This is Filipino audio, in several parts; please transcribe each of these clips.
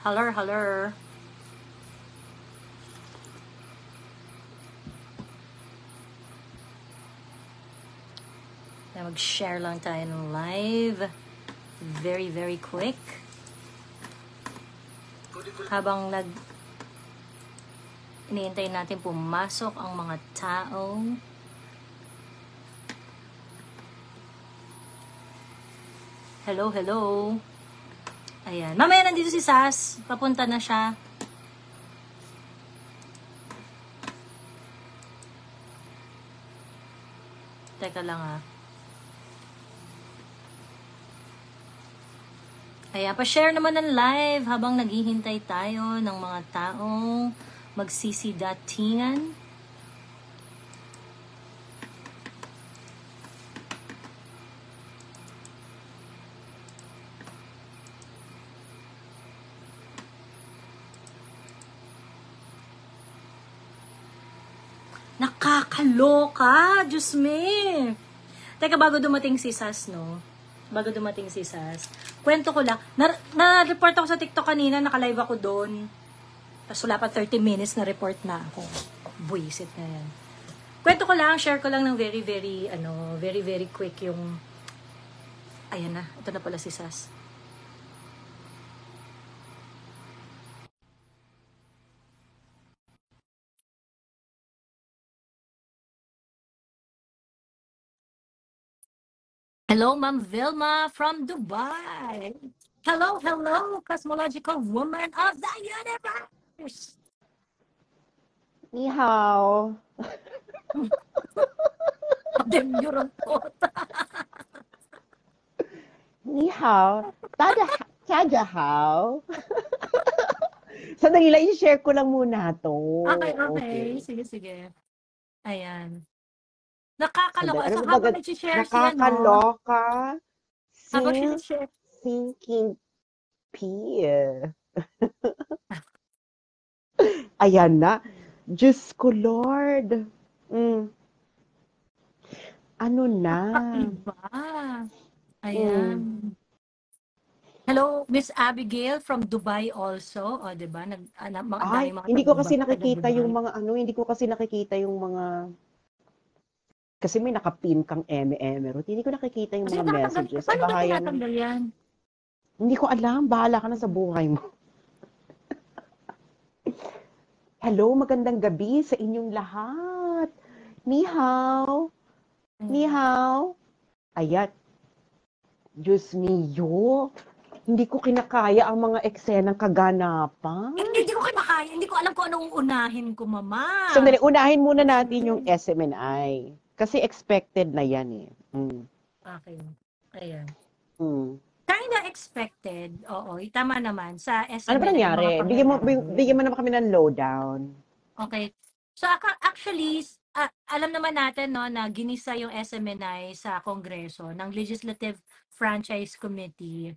Haller, haller. Mag-share lang tayo ng live. Very, very quick. Habang iniintay natin pumasok ang mga tao. Hello, hello. Ayan. Mamaya nandito si Sas. Papunta na siya. Teka lang ah. Ayan, pa-share naman ng live habang naghihintay tayo ng mga taong magsisidatingan. Nakakaloka! Diyos me! Teka, bago dumating si Sas, no? Bago dumating si Sas. Kwento ko lang. Na-report ako sa TikTok kanina, naka-live ako doon. Tapos wala pa 30 minutes na report na ako. Buisit na yan. Kwento ko lang, share ko lang ng very, very quick yung... Ayan na, ito na pala si Sas. Hello, Ma'am Vilma from Dubai. Hello, hello, cosmological woman of the universe. 你好。Demurong po. 你好，大家好。Sandali lang, i-share ko lang muna to. Okay. Sige. Ayan. Nakakaloka. Ano So, ba habang baga, nag-share siya, no? nakakaloka. Habang sinishare. Thinking pea. Ayan na. Diyos ko, Lord. Ano na? Kakaiba. Ayan. Hello, Miss Abigail from Dubai also. O, diba? Ay, hindi ko kasi nakikita yung mga hindi ko kasi nakikita yung mga kasi may nakapin kang Ruth. Hindi ko nakikita yung mga messages. Paano ba tinatanggal yan? Hindi ko alam. Bahala ka na sa buhay mo. Hello, magandang gabi sa inyong lahat. Ni hao. Ni hao. Ayat. Diyos mio. Hindi ko kinakaya ang mga eksenang kaganapan. Hindi ko kinakaya. Hindi ko alam kung anong unahin ko, Mama. Sandali, unahin muna natin yung SMNI. Kasi expected na yan eh. Okay. Ayan. Kinda expected. Oo, tama naman. Sa SMNI. Ano ba nangyari? Bigyan mo naman kami ng lowdown. Okay. So, actually, alam naman natin no, na ginisa yung SMNI sa Kongreso ng Legislative Franchise Committee.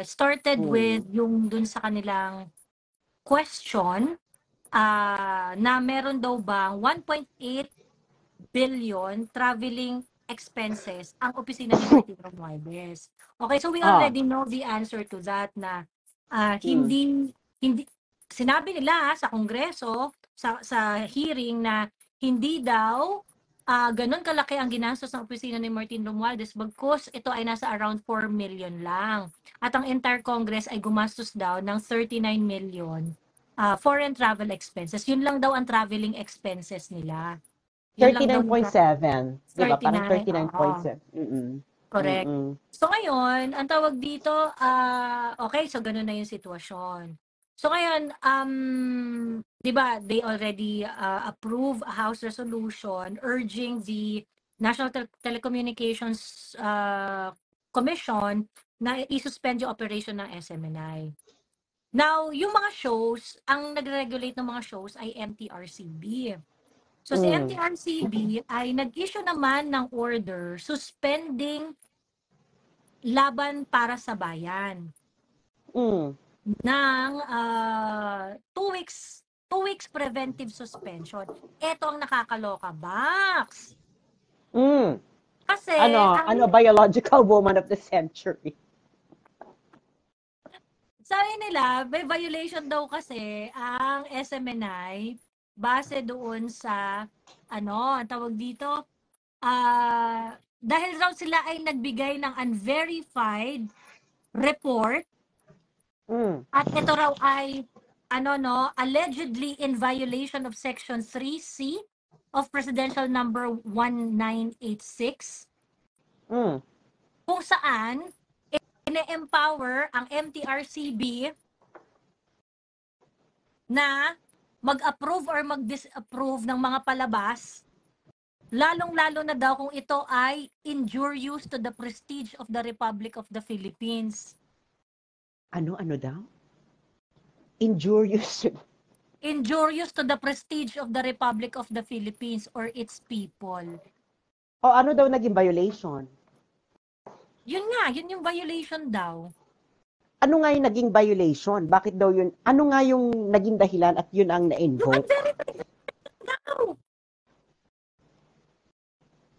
Started with yung dun sa kanilang question na meron daw bang 1.8 billion traveling expenses ang opisina ni Martin Romualdez. Okay, so we already know the answer to that na hindi sinabi nila sa Kongreso sa hearing na hindi daw ganun kalaki ang ginastos ng opisina ni Martin Romualdez bagkus ito ay nasa around 4 million lang. At ang entire Congress ay gumastos daw ng 39 million foreign travel expenses. Yun lang daw ang traveling expenses nila. 39.7. Diba? Parang 39.7. Correct. So ngayon, ang tawag dito, okay, so ganun na yung sitwasyon. So ngayon, di ba, they already approve a House resolution urging the National Telecommunications Commission na i-suspend yung operation ng SMNI. Now, yung mga shows, ang nag-regulate ng mga shows ay MTRCB. So si MTRCB ay nag-issue naman ng order suspending Laban para sa Bayan ng 2 weeks preventive suspension. Ito ang nakakaloka, Bax. Kasi ano biological woman of the century. Sabi nila, may violation daw kasi ang SMNI base doon sa, ang tawag dito, dahil raw sila ay nagbigay ng unverified report at ito raw ay, allegedly in violation of Section 3C of Presidential Number 1986 kung saan ine-empower ang MTRCB na mag-approve or mag-disapprove ng mga palabas, lalong-lalo na daw kung ito ay injurious to the prestige of the Republic of the Philippines. Ano daw? Injurious. Injurious to the prestige of the Republic of the Philippines or its people. O ano daw naging violation? Yun yung violation daw. Ano nga yung naging violation? Bakit daw yun? Ano nga yung naging dahilan at yun ang na-invoke?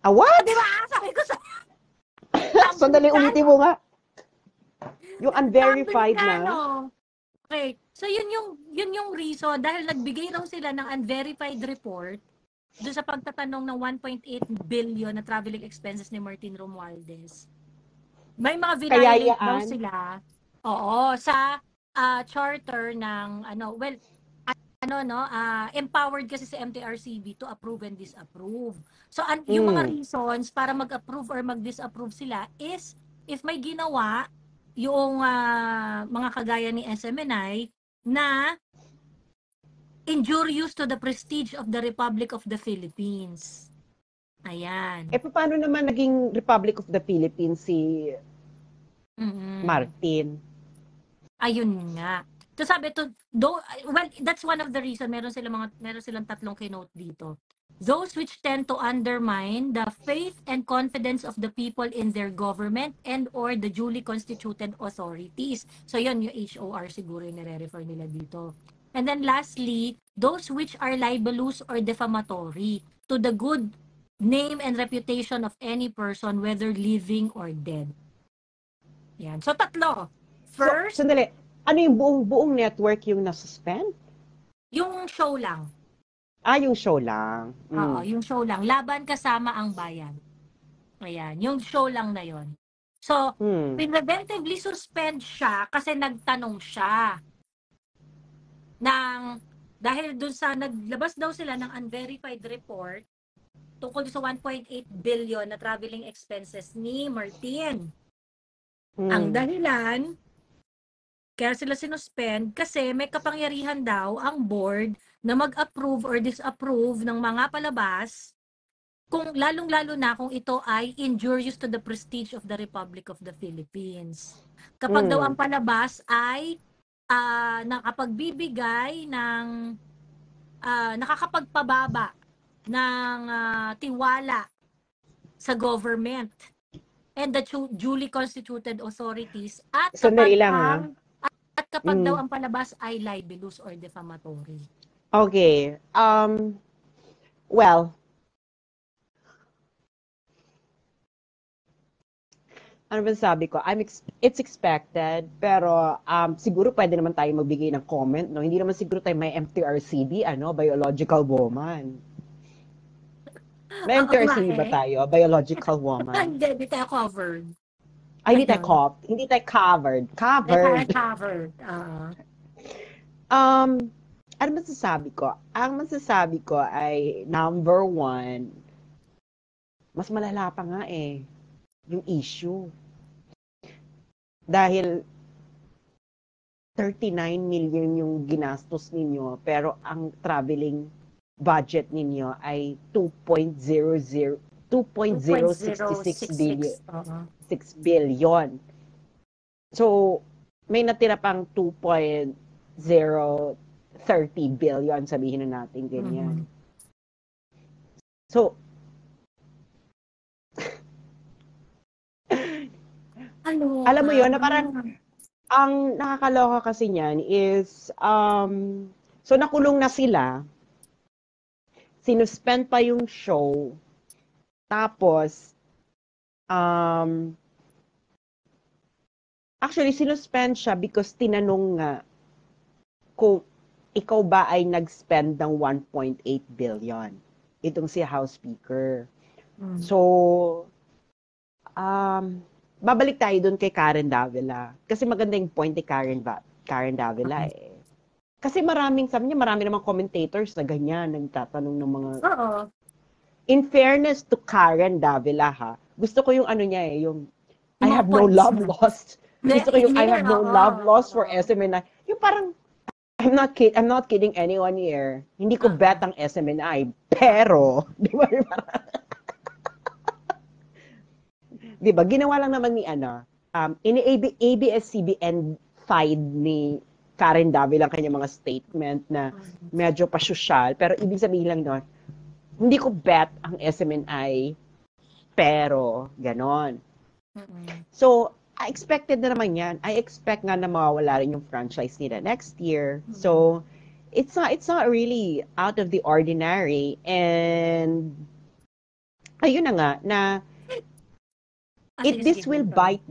What? Di ba? Sabi ko sa... Sandali, ulitin mo nga. Yung unverified na. Okay. So yun yung reason dahil nagbigay raw sila ng unverified report doon sa pagtatanong ng 1.8 billion na traveling expenses ni Martin Romualdez. May mga violate daw sila. Oo, sa charter ng empowered kasi si MTRCB to approve and disapprove. So yung mga reasons para mag-approve or mag-disapprove sila is if may ginawa yung mga kagaya ni SMNI na injurious to the prestige of the Republic of the Philippines. Ayan. Paano naman naging Republic of the Philippines si Martin? Ayun nga. So sabi to, that's one of the reason meron silang tatlong keynote dito. Those which tend to undermine the faith and confidence of the people in their government and or the duly constituted authorities. So yun, yung HOR siguro yung nire-refer nila dito. And then lastly, those which are libelous or defamatory to the good name and reputation of any person, whether living or dead. Yan. So tatlo. First, sandali. Ano yung buong network yung nasuspend? Yung show lang. Yung show lang. Oo, yung show lang. Laban kasama ang bayan. Ayan, yung show lang na yon. So, preventively suspend siya kasi nagtanong siya dahil dun sa naglabas daw sila ng unverified report tungkol sa 1.8 billion na traveling expenses ni Martin. Ang dahilan, kaya sila sinuspend kasi may kapangyarihan daw ang board na mag-approve or disapprove ng mga palabas kung lalong-lalo na kung ito ay injurious to the prestige of the Republic of the Philippines. Kapag daw ang palabas ay nakapagbibigay ng nakakapagpababa ng tiwala sa government and the duly constituted authorities at kapag daw ang palabas ay libelous or defamatory. Okay. Well, ano ba sabi ko? It's expected, pero siguro pwede naman tayo magbigay ng comment, no? Hindi naman siguro tayo may MTRCB, biological woman. May MTRCB ba tayo? Biological woman? Hindi tayo covered. Hindi tayo covered. Covered. Ano masasabi ko? Ang masasabi ko ay number one, mas malala pa nga yung issue. Dahil 39 million yung ginastos ninyo, pero ang traveling budget ninyo ay 2.066 billion. 6 billion. So, may natira pang 2.030 billion, sabihin na natin ganyan. So, alam mo yun, na parang ang nakakaloka kasi niyan is, so nakulong na sila, sinuspend pa yung show, tapos, Actually, sinuspend siya because tinanong nga kung ikaw ba ay nag-spend ng 1.8 billion. Itong si House Speaker. So, babalik tayo dun kay Karen Davila. Kasi maganda yung point ni Karen Davila eh. Kasi sabi niya, marami namang commentators na ganyan, nagtatanong ng mga... Oo. In fairness to Karen Davila ha, gusto ko yung ano niya eh, yung I Yung have mga no points love niya. lost. Gusto ko yung I have no love lost for Oo. SMNI. Yung parang, I'm not kidding anyone here. Hindi ko bet ang SMNI. Pero, di ba? Di ba? Ginawa lang naman ni ABS-CBN fied ni Karen Davila ang kanyang mga statement na medyo pasosyal. Pero ibig sabihin lang nun, hindi ko bet ang SMNI, pero ganon. So, I expected na naman yan. I expect nga na mawawala rin yung franchise nila next year. So, it's not really out of the ordinary. And, ayun na nga, na this will bite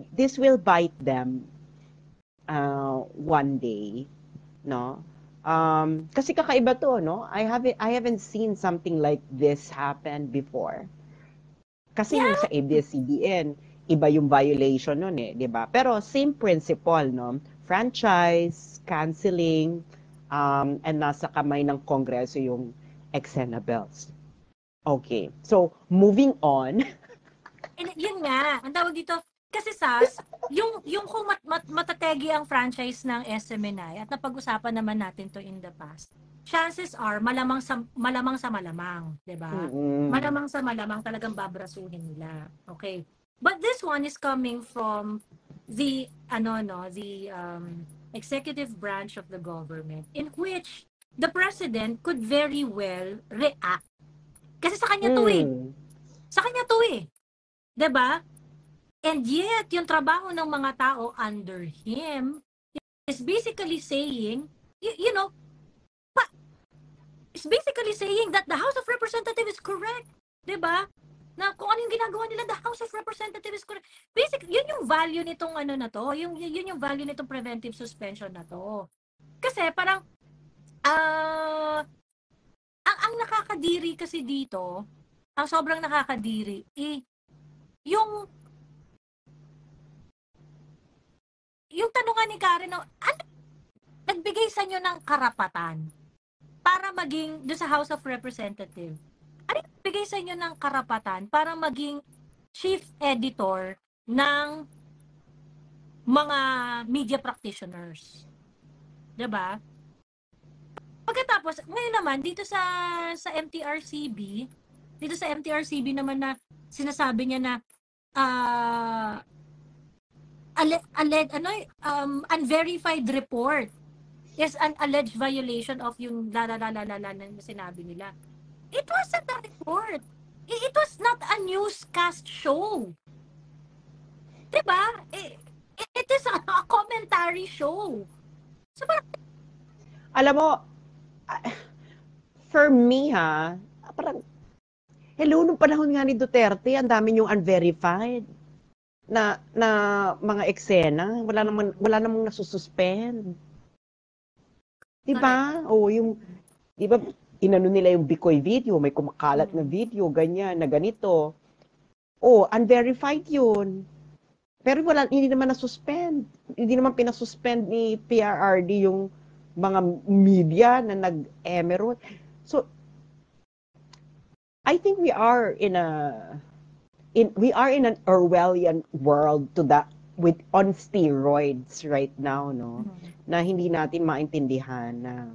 them one day, no? Kasi kakaiba to, no? I haven't seen something like this happen before. Kasi yung sa ABS-CBN, iba yung violation nun eh, di ba? Pero same principle, no? Franchise, canceling, and nasa kamay ng Kongreso yung eksena bills. Okay. So, moving on. And yun nga, ang tawag dito, kasi Sas, yung kung matategi ang franchise ng SMNI at napag-usapan naman natin to in the past, chances are malamang sa malamang, 'di ba? Malamang sa malamang talagang babrasuhin nila. Okay. But this one is coming from the executive branch of the government, in which the president could very well react. Kasi sa kanya to eh. Sa kanya to eh. 'Di ba? And yet, yung trabaho ng mga tao under him is basically saying, you know, is basically saying that the House of Representatives is correct. 'Di ba? Na kung ano yung ginagawa nila, the House of Representatives is correct. Basically, yun yung value nitong ano na to, yun yung value nitong preventive suspension na to. Kasi parang, ang nakakadiri kasi dito, ang sobrang nakakadiri, yung tanungan ni Karen, ano nagbigay sa inyo ng karapatan para maging doon sa House of Representatives? Ano nagbigay sa inyo ng karapatan para maging chief editor ng mga media practitioners? 'Di ba? Pagkatapos, ngayon naman dito sa MTRCB, naman na sinasabi niya na unverified report is an alleged violation of yung na sinabi nila. It wasn't a report. It was not a newscast show. Diba? It is a commentary show. So, alam mo, for me parang, hello, nung panahon nga ni Duterte, ang dami yung unverified na mga eksena, wala namang nasususpend. 'Di ba? O yung 'di ba inano nila yung Bikoy video, may kumakalat na video ganyan na ganito. Unverified 'yun. Pero hindi naman nasuspend. Hindi naman pinasuspend ni PRRD yung mga media na nag-emerald. So I think we are in an Orwellian world on steroids right now, no? Na hindi natin maintindihan na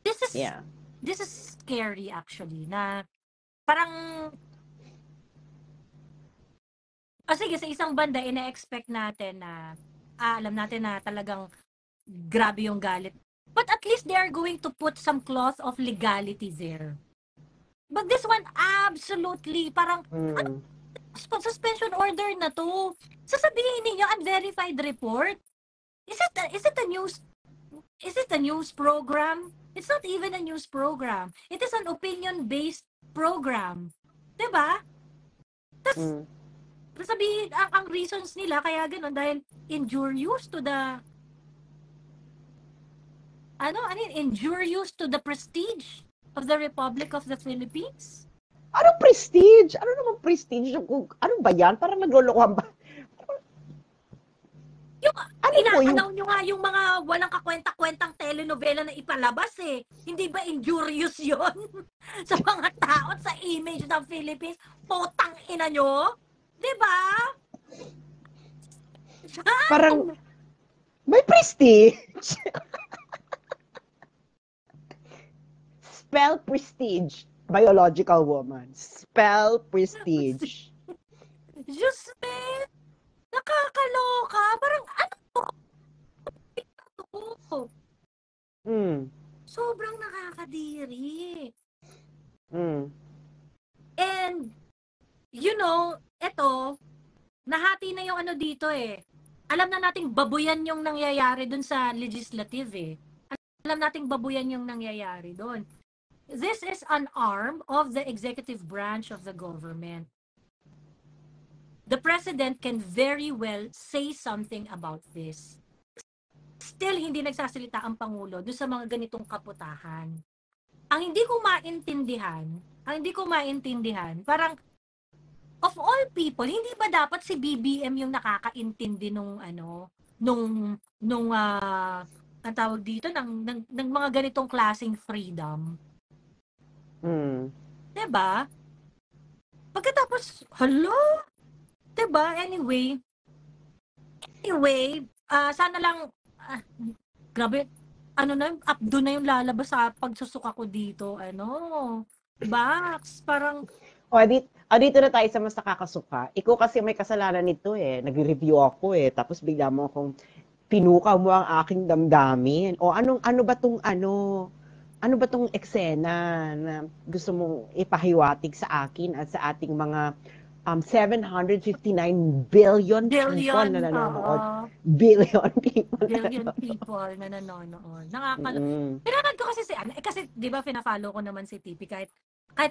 this is scary actually, na parang sige, sa isang banda ina-expect natin na alam natin na talagang grabe yung galit, but at least they are going to put some cloth of legality there. But this one, absolutely, parang, suspension order na to. Sasabihin ninyo, unverified report? Is it a news program? It's not even a news program. It is an opinion-based program. Diba? sabihin, ang reasons nila kaya ganun, dahil injurious to the, injurious to the prestige of the Republic of the Philippines? Anong prestige? Ano naman prestige? Ano ba yan? Parang naglolokohan ba? Yung Ano po yung... inaalaw nyo nga yung mga walang kakwenta-kwentang telenovela na ipalabas eh. Hindi ba injurious yon sa mga tao at sa image ng Philippines? Potang ina nyo? Diba? Parang may prestige. Spell prestige. Biological woman. Spell prestige. Diyos me, nakakaloka. Parang ano to? Mm. Sobrang nakakadiri. Mm. And, eto, nahati na yung ano dito eh. Alam na nating babuyan yung nangyayari dun sa legislative eh. Alam nating babuyan yung nangyayari dun. This is an arm of the executive branch of the government. The president can very well say something about this. Still, hindi nagsasalita ang Pangulo doon sa mga ganitong kaputahan. Ang hindi ko maintindihan, parang, of all people, hindi ba dapat si BBM yung nakakaintindi ang tawag dito, ng mga ganitong klaseng freedom? Mm. Diba? Pagkatapos, hello? Diba? Anyway, sana lang, grabe, updo na yung lalabas sa pagsusuka ko dito, Bax, parang, dito na tayo sa mas nakakasuka. Ikaw kasi may kasalanan nito eh. Nag-review ako eh. Tapos bigla mo akong pinukaw mo ang aking damdamin. O ano ba tong eksena na gusto mong ipahiwatig sa akin at sa ating mga 759 billion people na nanonood. Billion people na nanonood. Pinanood ko kasi kasi 'di ba pina-follow ko naman si TP kahit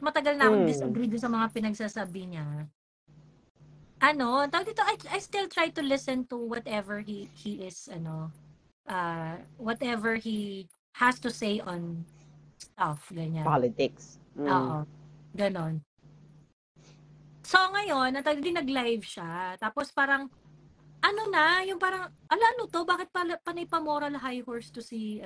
matagal na akong disagree sa mga pinagsasabi niya. Tawag dito, I still try to listen to whatever he is whatever he has to say on stuff, ganyan. Politics. Oo. Ganon. So ngayon, nag-live siya. Tapos parang yung parang ano to, bakit panay pa moral high horse to si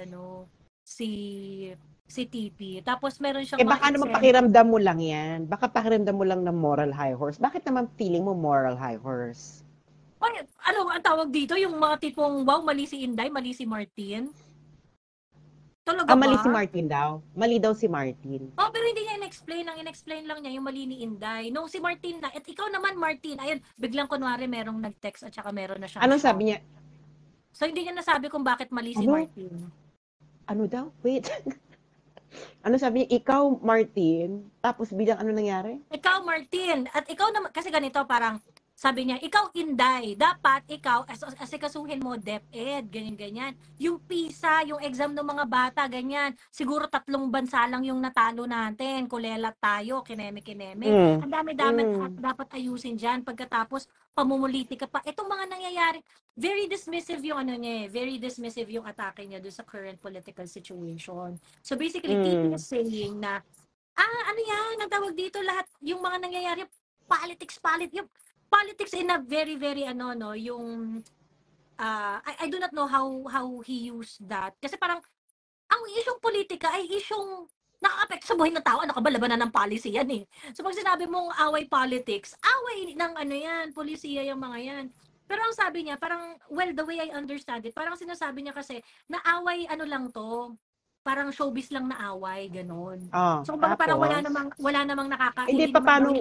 TP. Tapos meron siyang baka naman pakiramdam mo lang yan. Baka pakiramdam mo lang ng moral high horse. Bakit naman feeling mo moral high horse? Ang tawag dito? Yung mga tipong, wow, mali si Inday, mali si Martin? Talaga ba? Mali si Martin daw. Mali daw si Martin. Pero hindi niya in-explain. Ang in-explain lang niya yung mali ni Inday. Nung si Martin at ikaw naman, Martin, ayun, biglang kunwari merong nag-text at saka meron na siyang Anong sabi niya? So, hindi niya nasabi kung bakit mali si Martin. Ano daw? Wait. Ano sabi niya? Ikaw, Martin. Tapos bilang ano nangyari? Ikaw, Martin. At ikaw naman, kasi ganito, parang, sabi niya, ikaw, Inday, dapat ikaw, asikasuhin mo, DepEd, ganyan-ganyan. Yung PISA, yung exam ng mga bata, ganyan. Siguro 3 bansa lang yung natalo natin. Kulelat tayo, kineme-kineme. Ang dami-dami dapat ayusin dyan. Pagkatapos, pamumuliti ka pa. Itong mga nangyayari, very dismissive yung very dismissive yung atake niya doon sa current political situation. So basically, TP is saying na, natawag dito lahat, yung mga nangyayari, politics in a very, very, yung, I do not know how he used that. Kasi parang, ang isyong politika ay isyong nakaka-apekto sa buhay ng tao. Ano ka ba, labanan ng policy yan eh. So pag sinabi mong away politics, away ng polisiya yung mga yan. Pero ang sabi niya, parang, well, the way I understand it, parang sinasabi niya kasi, na away lang to, parang showbiz lang na away, ganon. So parang wala namang Hindi, paano,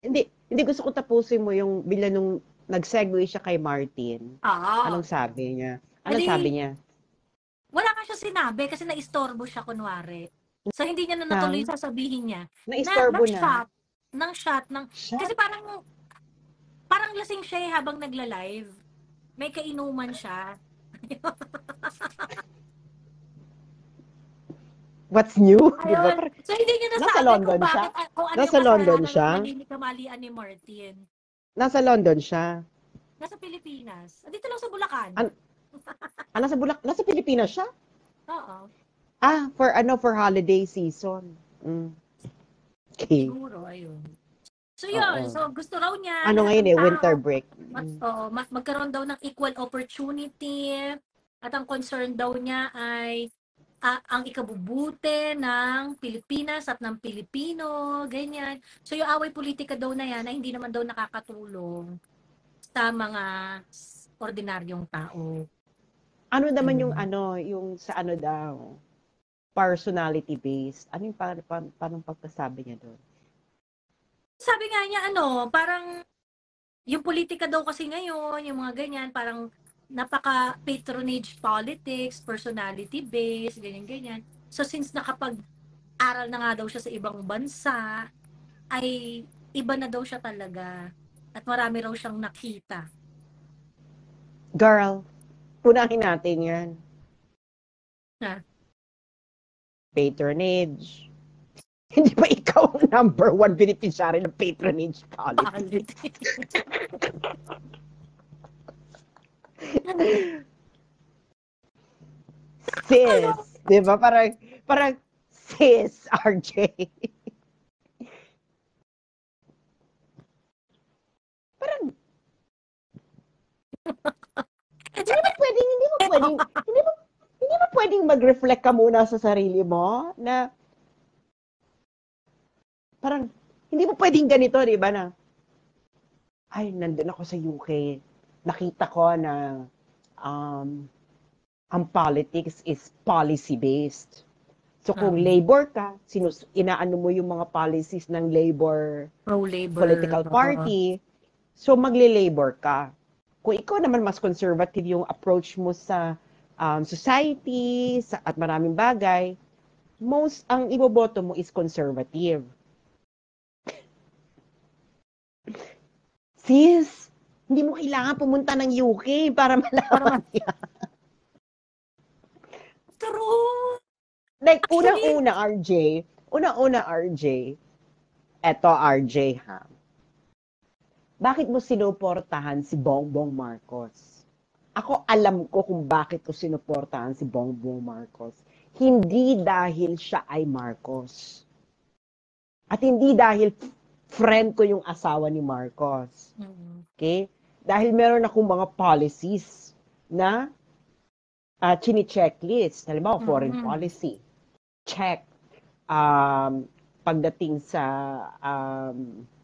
hindi gusto ko tapusin mo yung bila nung nag-segue siya kay Martin. Anong sabi niya? Wala ka siya sinabi kasi naistorbo siya kunwari. So hindi niya na natuloy sasabihin niya. Naistorbo Shot. Kasi parang lasing siya habang nagla-live. May kainuman siya. What's new? Diba? So hindi niya nasabi Nasa London kung siya? bakit, kung ano Nasa yung London siya? kamalian ni Martin. Nasa London siya. Nasa Pilipinas. Dito lang sa Bulacan. An- nasa Pilipinas siya? Oo. For holiday season. Okay. Siguro, ayun. So Oo. yun, so gusto raw niya Ano lahat ngayon ng winter tao break. magkaroon daw ng equal opportunity at ang concern daw niya ay ang ikabubuti ng Pilipinas at ng Pilipino, ganyan. So yung away politika daw na yan ay hindi naman daw nakakatulong sa mga ordinaryong tao. Ano naman yung sa ano daw, personality based. Ano yung paano pagkasabi niya doon? Sabi nga niya parang yung politika daw kasi ngayon, yung mga ganyan, parang napaka-patronage politics, personality based, ganyan-ganyan. So since nakapag-aral na nga daw siya sa ibang bansa, ay iba na daw siya talaga. At marami raw siyang nakita. Girl, unahin natin yan. Na, Patronage. Hindi ba ikaw ang number one beneficiary ng patronage policy? Sis, di ba? Parang sis, RJ. Parang, hindi ba pwedeng mag-reflect ka muna sa sarili mo na parang, hindi mo pwedeng ganito, di ba na, ay, nandun ako sa UK. Nakita ko na ang politics is policy-based. So kung labor ka, inaano mo yung mga policies ng labor pro-labor political party, so magle-labor ka. Kung ikaw naman mas conservative yung approach mo sa society at maraming bagay, ang iboboto mo is conservative. Sis, hindi mo kailangan pumunta ng UK para malaman yan. True! Like, unang-una, RJ, eto RJ ha, bakit mo sinuportahan si Bongbong Marcos? Ako alam ko kung bakit ko sinuportahan si Bongbong Marcos. Hindi dahil siya ay Marcos. At hindi dahil friend ko yung asawa ni Marcos. Okay? Dahil meron akong mga policies na chini-checklist. Halimbawa, foreign policy. Check. Pagdating sa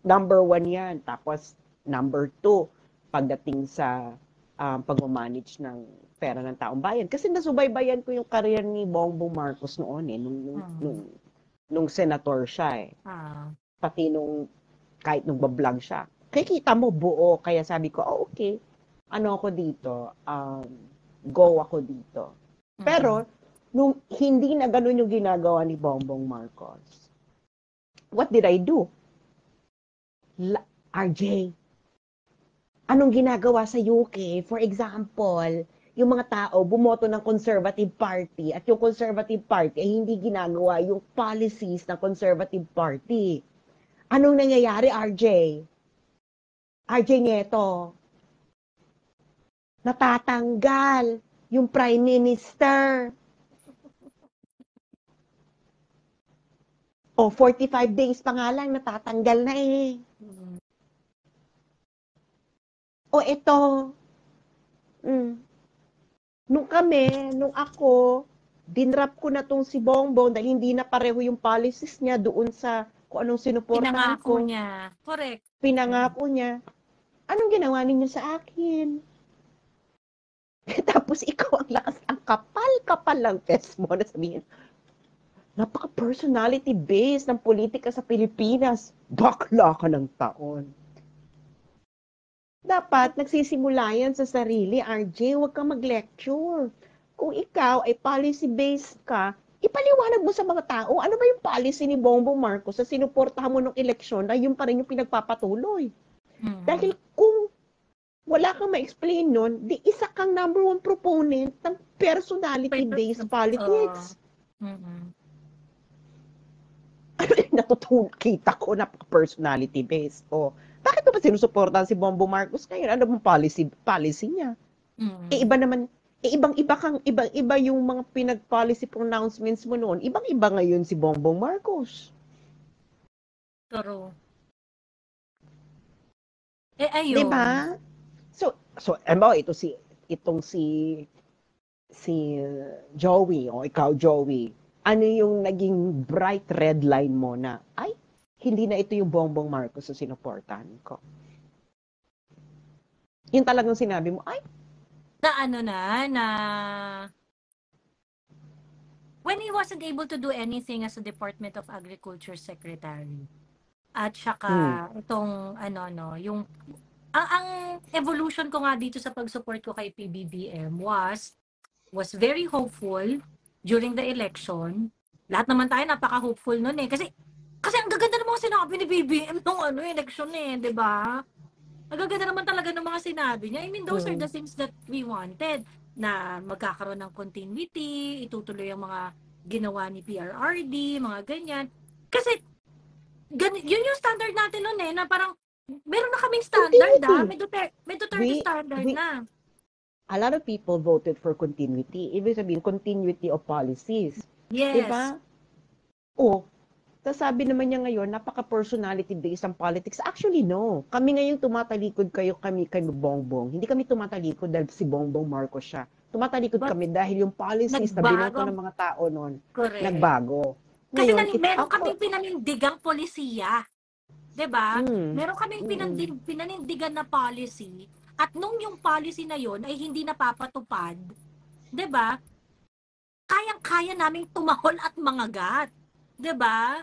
number 1 yan. Tapos, number 2, pagdating sa pag-manage ng pera ng taong bayan. Kasi nasubaybayan ko yung career ni Bongbong Marcos noon nung senator siya eh. Pati kahit nung bablog siya. Kaya kita mo buo. Kaya sabi ko, okay. Ano ako dito? Go ako dito. Pero, nung hindi na ganun yung ginagawa ni Bongbong Marcos, what did I do? RJ, anong ginagawa sa UK? For example, yung mga tao bumoto ng Conservative Party at yung Conservative Party ay hindi ginagawa yung policies ng Conservative Party. Anong nangyayari, RJ? RJ Nieto, natatanggal yung Prime Minister. 45 days pa nga lang, natatanggal na eh. Ito, nung ako, dinrap ko na tong si Bongbong dahil hindi na pareho yung policies niya doon sa kung anong sinuportahan ko. Pinangako niya. Correct. Pinangako niya. Anong ginawa ninyo sa akin? Tapos ikaw ang lakas, ang kapal-kapal lang test mo na sabihin, napaka-personality based ng politika sa Pilipinas. Bakla ka ng taon. Dapat nagsisimula yan sa sarili, RJ. Huwag kang mag-lecture. Kung ikaw ay policy-based ka, ipaliwanag mo sa mga tao, ano ba yung policy ni Bongbong Marcos sa sinuportahan mo ng eleksyon na yun pa rin yung pinagpapatuloy. Dahil kung wala kang ma-explain nun, di isa kang number 1 proponent ng personality-based politics. Ano yung natutunan? Kita ko na personality-based. Bakit mo ba sinusuportahan si Bongbong Marcos ngayon? Ano bang policy niya? Mm. Ibang-iba yung mga pinag-policy pronouncements mo noon. Ibang-iba ngayon si Bongbong Marcos. True. Eh, 'Di ayun. ba? So, itong si Joey o ikaw Joey. Ano yung naging bright red line mo na, ay, hindi na ito yung Bongbong Marcos na sinuportahan ko. Yung talagang sinabi mo, ay, Na ano na when he wasn't able to do anything as a Department of Agriculture Secretary. At hmm, saka itong ano no, yung ang evolution ko nga dito sa pag-support ko kay PBBM was very hopeful during the election. Lahat naman tayo napaka-hopeful noon eh kasi ang gaganda ng mga sinabi ni BBM nung ano election eh, 'di ba? Ang gaganda naman talaga ng mga sinabi niya. I mean, those are the hmm, things that we wanted na magkakaroon ng continuity, itutuloy ang mga ginawa ni PRRD, mga ganyan. Kasi yun yung standard natin noon eh, na parang meron na kaming standard continuity. may Duterte We, standard we, na. a lot of people voted for continuity. Ibig sabihin, continuity of policies. 'Di Yes. ba? O, sasabi naman niya ngayon, napaka-personality based ang politics. Actually, no. Kami ngayon tumatalikod kay Bongbong. Hindi kami tumatalikod dahil si Bongbong Marcos siya. Tumatalikod But kami dahil yung policies na nagbago binoto ang ng mga tao noon, correct. nagbago. Kasi Ngayon, meron kaming pinanindigang polisiya. 'Di ba? mm, Meron kaming mm, pinanindigan na policy at nung yung policy na yon ay hindi napapatupad, 'di ba? Kayang-kaya naming tumahol at mangagat, 'di ba?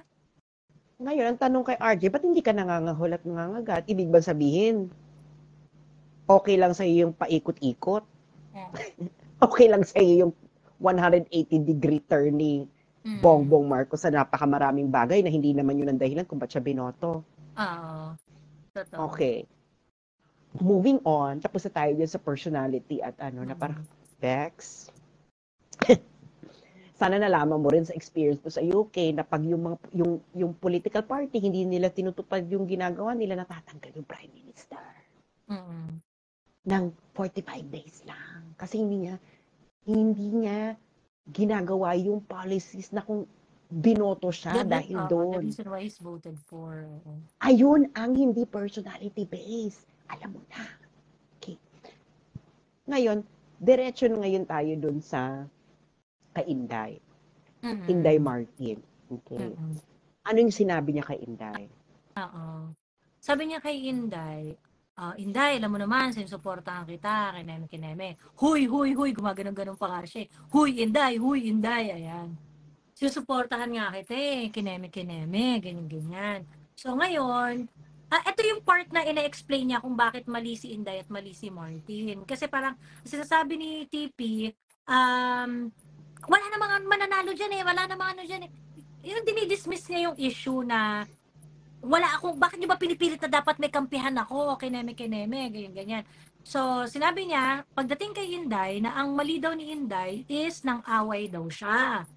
ngayon, ang tanong kay RJ, ba't hindi ka nangangahol at nangangagat? Ibig ba sabihin, okay lang sa iyo yung paikot-ikot? Okay lang sa iyo yung 180-degree turn ni Mm. Bongbong Marcos sa napakamaraming bagay na hindi naman yun ang dahilan kung ba't siya binoto? Oo, totoo. Okay. Moving on, tapos na tayo dyan sa personality at ano, na parang, Mm. Bex, sana nalaman mo rin sa experience mo sa UK na pag yung political party hindi nila tinutupad yung ginagawa nila, natatanggal yung prime minister Mm. ng 45 days lang kasi hindi niya ginagawa yung policies na kung binoto siya dahil The doon. reason why he's voted for. Ayun ang hindi personality based. Alam mo na. Okay. Ngayon, diretso na ngayon tayo doon sa kay Inday. Inday Mm. Martin. Okay. Mm. Ano yung sinabi niya kay Inday? Oo. Sabi niya kay Inday, Inday, alam mo naman, sinusuportahan kita, kineme. Huy, huy, huy, gumaganon-ganon pa nga siya. Huy, Inday, ayan. Sinusuportahan nga kita eh, kineme, ganyan-ganyan. So ngayon, ito yung part na ina-explain niya kung bakit mali si Inday at mali si Martin. Kasi parang, sinasabi ni TP, wala namang mananalo dyan eh, wala namang ano dyan eh. Yung dinidismiss niya yung issue na wala akong, bakit nyo ba pinipilit na dapat may kampihan ako, kineme, ganyan-ganyan. So, sinabi niya, pagdating kay Inday, na ang mali daw ni Inday is nang away daw siya.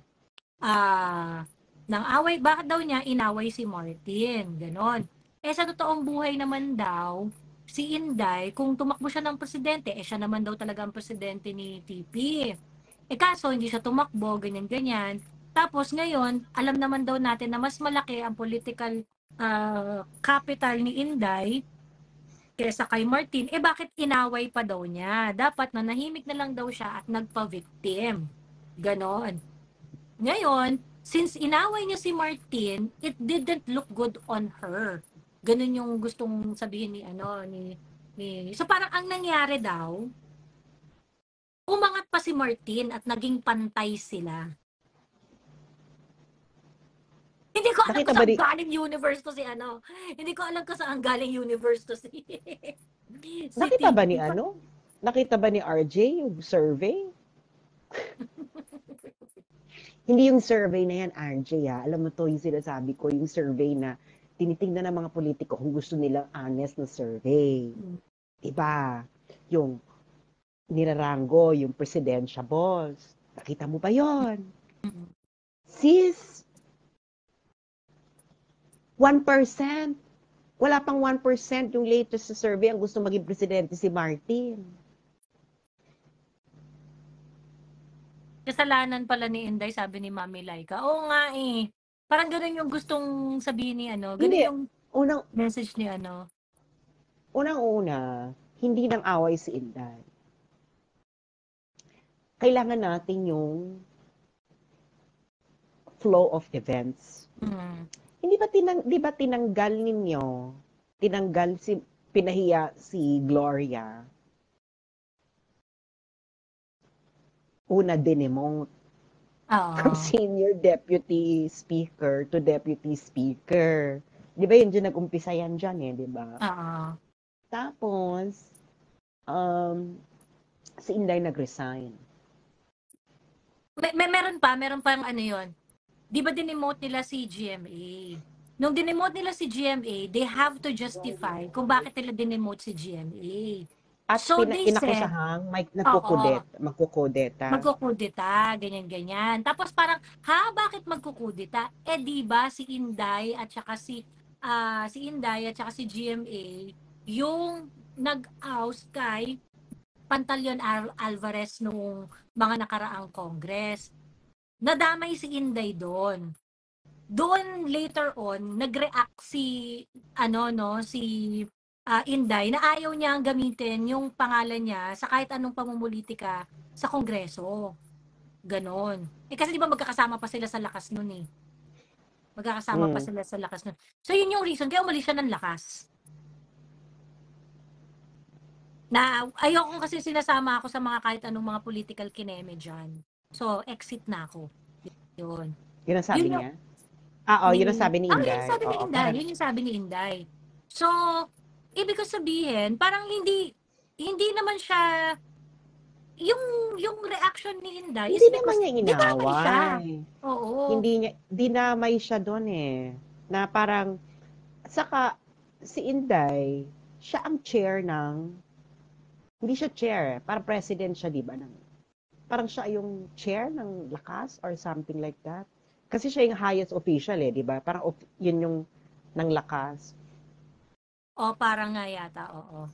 Nang away, bakit daw niya inaway si Martin? Ganon. Eh, sa totoong buhay naman daw, si Inday, kung tumakbo siya ng presidente, siya naman daw talaga ang presidente ni TP. Kaso, hindi siya tumakbo, ganyan-ganyan. Tapos ngayon, alam naman daw natin na mas malaki ang political capital ni Inday kesa kay Martin. Bakit inaway pa daw niya? Dapat nanahimik na lang daw siya at nagpa-victim. Ganon. Ngayon, since inaway niya si Martin, it didn't look good on her. Ganon yung gustong sabihin ni so parang ang nangyari daw, umangat pa si Martin at naging pantay sila. Hindi ko alam Nakita kung ba saan ni galing universe to si Hindi ko alam kung saan galing universe to si nakita ba ni TP. ano? Nakita ba ni RJ yung survey? Hindi yung survey na yan, RJ, ha? Alam mo to, yung sinasabi ko, yung survey na tinitingnan ng mga politiko kung gusto nilang honest na survey. Diba? Yung nirarango, yung presidentiables. Nakita mo ba yon? Sis, 1%. Wala pang 1% yung latest sa survey ang gusto maging presidente si Martin. Kasalanan pala ni Inday, sabi ni Mami Laika. Oo nga eh. Parang ganun yung gustong sabihin ni ano. Hindi. Ganun yung Unang, message ni ano. unang-una, hindi nang away si Inday. Kailangan natin yung flow of events. Mm. Di ba tinanggal pinahiya si Gloria. Una dinemote from Oo. senior deputy speaker to deputy speaker. Di ba yun dyan nag-umpisa yan dyan eh, di ba? Oo. Tapos, si Inday nag-resign. Meron pang ano yon. Di ba dinemote nila si GMA? Nung dinemote nila si GMA, they have to justify kung bakit nila dinemote si GMA. At So they said, inakosahang may oo, magkukudeta. magkukudeta, ganyan-ganyan. Tapos parang, bakit magkukudeta? Eh di ba si Inday at saka si GMA yung nag-oust kay Pantaleon Alvarez nung mga nakaraang Congress. Nadamay si Inday doon. Doon later on, nag-react si Inday na ayaw niyang gamitin yung pangalan niya sa kahit anong pamumulitika sa Kongreso. Ganon. Eh kasi di ba magkakasama pa sila sa lakas nun eh. Magkakasama pa sila sa lakas nun. So yun yung reason kaya umalis siya ng lakas. Na ayoko kasi sinasama ako sa mga kahit anong mga political kineme dyan. So exit na ako. Yun. Yun ang sabi Yun yung niya? Yun ang sabi ni yun Inday. sabi ni Oo, Inday. parang, Yun yung sabi ni Inday. So, ibig ko sabihin, parang hindi naman siya, yung reaction ni Inday is hindi naman because niya dinamay siya. inaway. Oo. Hindi niya, dinamay siya doon eh. Na parang, saka, si Inday, siya ang chair ng, hindi siya chair, parang president siya, di ba? Parang siya yung chair ng lakas or something like that. Kasi siya yung highest official eh, di ba? Parang yun yung ng lakas. O, parang nga yata, oo.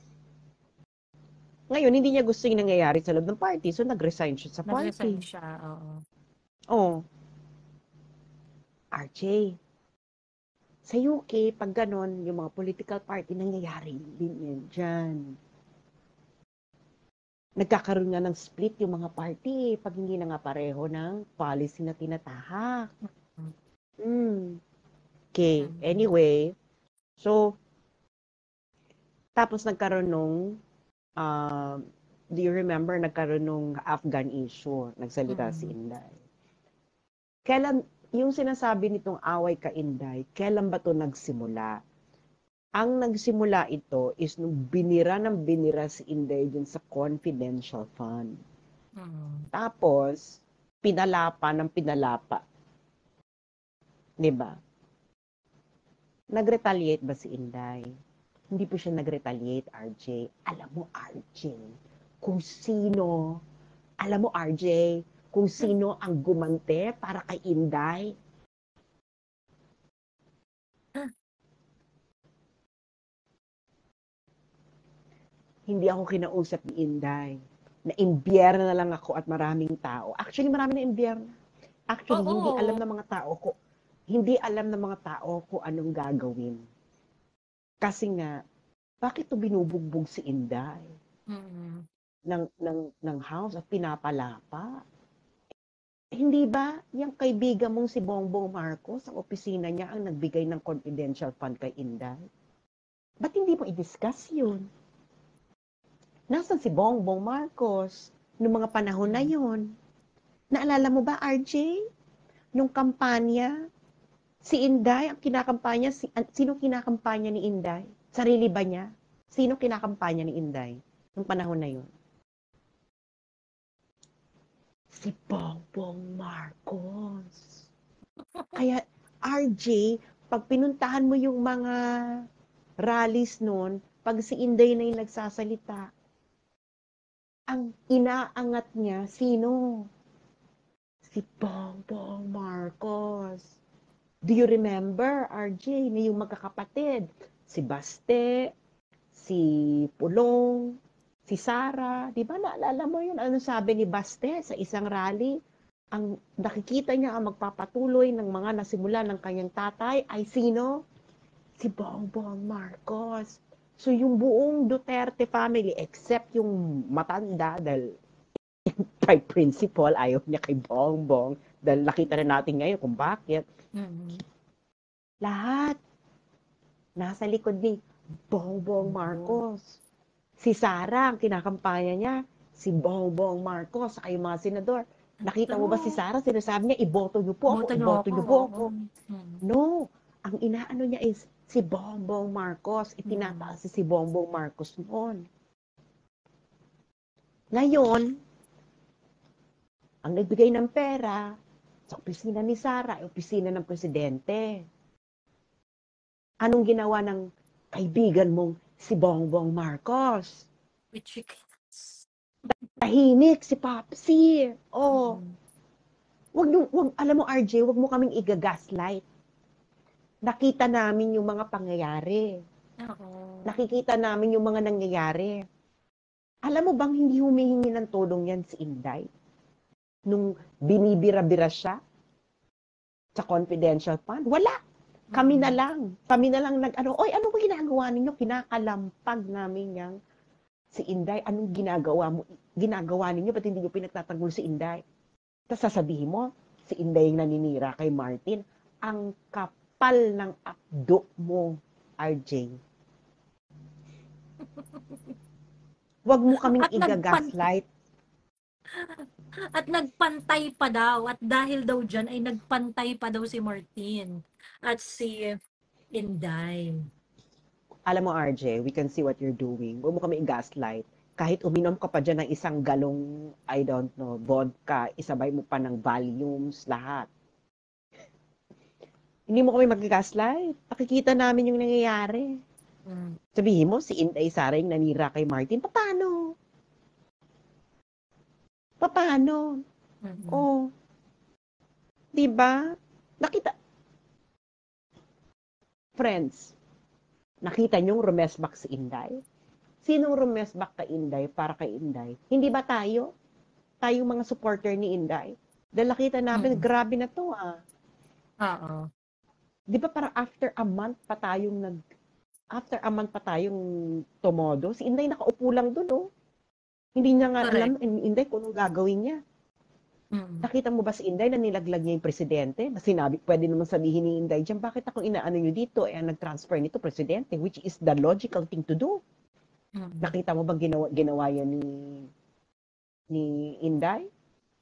Ngayon, hindi niya gusto yung nangyayari sa loob ng party, so nag-resign siya sa Nag-resign party. siya, oo. Oh, RJ, sa UK, pag ganon, yung mga political party, nangyayari din yan dyan. Nagkakaroon nga ng split yung mga party pag hindi na nga pareho ng policy na tinatahak. Okay, anyway, so, tapos nagkaroon nung, do you remember, nagkaroon nung Afghan issue, nagsalita si Inday. Kailan, yung sinasabi nitong away ka Inday, kailan ba to nagsimula? Ang nagsimula ito is nung binira si Inday dun sa confidential fund. Tapos, pinalapa ng pinalapa. Diba? Nag-retaliate ba si Inday? Hindi po siya nag-retaliate, RJ. Alam mo, RJ, kung sino, alam mo, RJ, kung sino ang gumante para kay Inday? Hindi ako kinausap ni Inday. Na-imbyerna na lang ako at maraming tao. Actually, marami na imbyerna. Actually, hindi alam ng mga tao ko anong gagawin. Kasi nga, bakit to binubugbog si Inday? Ng house at pinapalapa? Hindi ba yung kaibigan mong si Bongbong Marcos, ang opisina niya ang nagbigay ng confidential fund kay Inday? Ba't hindi mo i-discuss yun? Nasaan si Bongbong Marcos noong mga panahon na yun? Naalala mo ba, RJ? Nung kampanya, si Inday, ang kinakampanya, sino kinakampanya ni Inday? Sarili ba niya? Sino kinakampanya ni Inday nung panahon na yun? Si Bongbong Marcos. Kaya, RJ, pag pinuntahan mo yung mga rallies noon, pag si Inday na yung nagsasalita, ang inaangat niya, sino? Si Bongbong Marcos. Do you remember, RJ, na yung magkakapatid, si Baste, si Pulong, si Sara, di ba naalala mo yun? Ano sabi ni Baste sa isang rally? Ang nakikita niya ang magpapatuloy ng mga nasimula ng kanyang tatay ay sino? Si Bongbong Marcos. So yung buong Duterte family, except yung matanda, dahil pride principle, ayaw niya kay Bongbong, dahil nakita na natin ngayon kung bakit. Mm. Lahat nasa likod ni Bongbong Marcos. Si Sara, ang kinakampanya niya, si Bongbong Marcos, sa yung mga senador. Nakita mo ba si True. Sara? Sinasabi niya, iboto niyo po ako, Boto niyo iboto ako. niyo po Oo. ako. Mm. No, ang inaano niya is si Bongbong Marcos. Mm. Itinataas si Bongbong Marcos noon. Ngayon, ang nagbigay ng pera sa opisina ni Sara, ay opisina ng presidente. Anong ginawa ng kaibigan mong si Bongbong Marcos? With chickens. Tahimik si Popsi. Oh, Mm. alam mo RJ, wag mo kaming iga-gaslight. Nakita namin yung mga pangyayari. Oo. Nakikita namin yung mga nangyayari. Alam mo bang hindi humihingi ng tulong yan si Inday? Nung binibira-bira siya sa confidential fund? Wala. Kami na lang. Kami na lang oy, ano ba ginagawa ninyo? Kinakalampag namin yang si Inday. Anong ginagawa ninyo? Ba't hindi nyo pinagtatanggol si Inday? Tapos sasabihin mo, si Inday yung naninira kay Martin. Ang kapal ng abdo mo, RJ. Huwag mo kaming iga-gaslight. At nagpantay pa daw. At dahil daw dyan ay nagpantay pa daw si Martin. At si Inday. Alam mo, RJ, we can see what you're doing. Huwag mo kami i-gaslight. Kahit uminom ka pa dyan ng isang galong, I don't know, vodka, isabay mo pa ng volumes, lahat. Hindi mo kami mag-gaslight. Nakikita namin yung nangyayari. Sabihin mo, si Inday Sara yung nanira kay Martin. Paano? Paano? Oh. Diba? Nakita. Friends, nakita niyong rumesbak si Inday? Sinong rumesbak kay Inday para kay Inday? Hindi ba tayo? Tayong mga supporter ni Inday? Dahil nakita namin, grabe na to ah. Oo. Di ba parang after a month pa tayong tumodo? Si Inday nakaupo lang doon, oh. Hindi niya nga alam, Inday, kung anong gagawin niya. Nakita mo ba si Inday na nilaglag niya yung presidente? Na sinabi, pwede naman sabihin ni Inday diyan, bakit ako inaano niyo dito? Eh, nag-transfer nito presidente, which is the logical thing to do. Nakita mo ba ginawa yan ni Inday?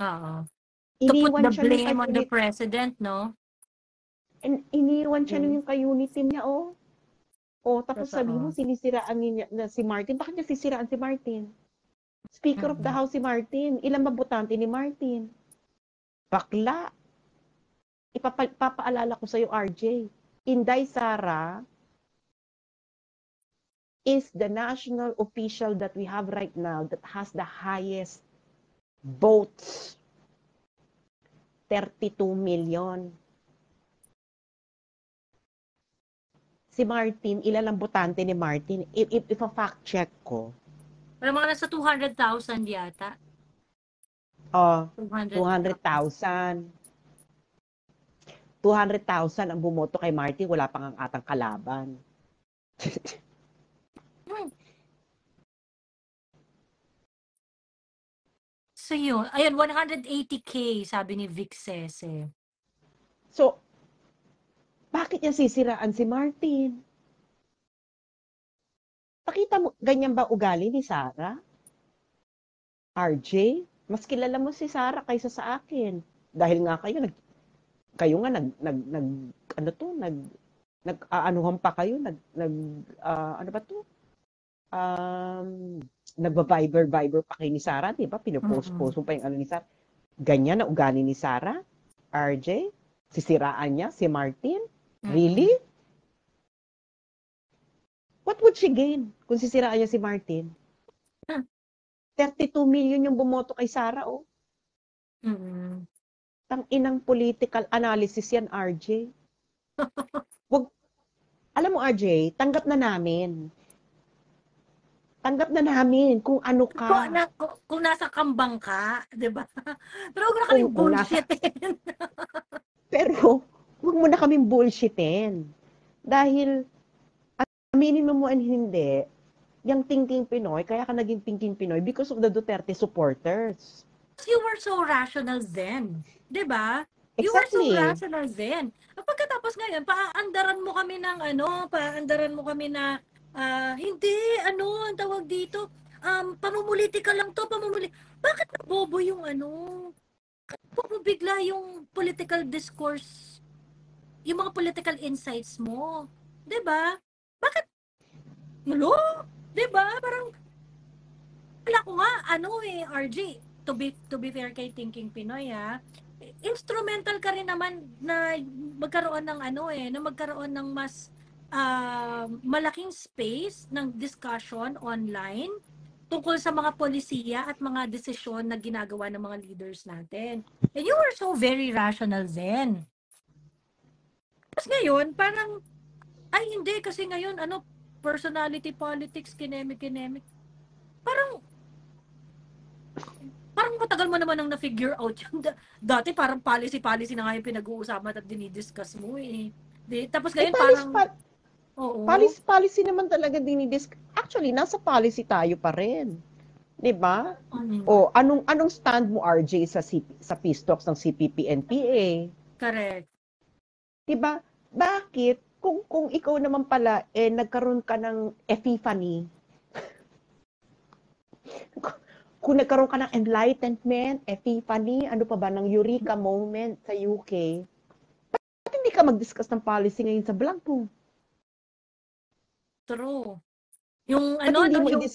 Oo. To put Iniwan the siya ng blame on the president, no? And iniwan siya ng ka-unity niya, oh. Oh, tapos sabi mo, Totoo. sinisiraan niya na si Martin. Bakit niya sisiraan si Martin? Speaker of the House si Martin. Ilang mabutante ni Martin? Bakla. Ipapaalala ko sa'yo, RJ. Inday Sara is the national official that we have right now that has the highest votes. 32 million. Si Martin, ilan ang botante ni Martin? If fact check ko. Pero mga nasa 200,000 yata. 200,000. 200,000 ang bumoto kay Martin, wala pang ang atang kalaban. So yun, ayun, 180K, sabi ni Vic Sese. So, bakit niya sisiraan si Martin? Pakita mo, ganyan ba ugali ni Sara? RJ, mas kilala mo si Sara kaysa sa akin. Dahil nga nag-aanuhan pa kayo, ano ba to? Nagba-Viber pa kayo ni Sara, di ba? Pinopost-post mo pa yung ano ni Sara. Ganyan na ugali ni Sara? RJ? Sisiraan niya si Martin? Really? What would she gain kung sisiraan niya si Martin? 32 million yung bumoto kay Sara, oh. Tang inang political analysis yan, RJ. Alam mo, RJ, tanggap na namin. Tanggap na namin kung ano ka. Kung nasa kambang ka, 'di ba? Pero huwag na Kung, kaming kung nasa, bullshitin. pero, huwag mo na kaming bullshitin. Dahil, aminin mo and hindi, yung thinking Pinoy, kaya ka naging thinking Pinoy because of the Duterte supporters. You were so rational then, 'di ba? You were so Exactly. rational then. At pagkatapos ngayon, paaandaran mo kami ng ano, paaandaran mo kami na hindi ano, ang tawag dito, pamumulitika lang 'to, Bakit bobo yung ano? Bakit bigla yung political discourse, yung mga political insights mo? 'Di ba? Bakit Lo, 'di ba? Parang wala ko nga ano RJ, to be fair kay Thinking Pinoy instrumental ka rin naman na magkaroon ng na magkaroon ng mas malaking space ng discussion online tungkol sa mga polisiya at mga desisyon na ginagawa ng mga leaders natin. And you were so very rational then. Tapos ngayon, parang, ay hindi, kasi ngayon, personality politics, kinemic. Parang matagal mo naman nang na-figure out yun. Dati parang policy na nga yung pinag-uusapan at dinidiscuss mo eh. Tapos Eh, ngayon parang, oo. policy naman talaga actually, nasa policy tayo pa rin. 'Di ba? O, anong stand mo, RJ, sa peace talks ng CPP-NPA? Correct. 'Di ba? Bakit? Kung ikaw naman pala, nagkaroon ka ng epiphany, kung nagkaroon ka ng enlightenment, epiphany, ano pa ba, ng eureka moment sa UK, ba't hindi ka mag-discuss ng policy ngayon sa Blanco? True. Yung Ba't hindi mo yung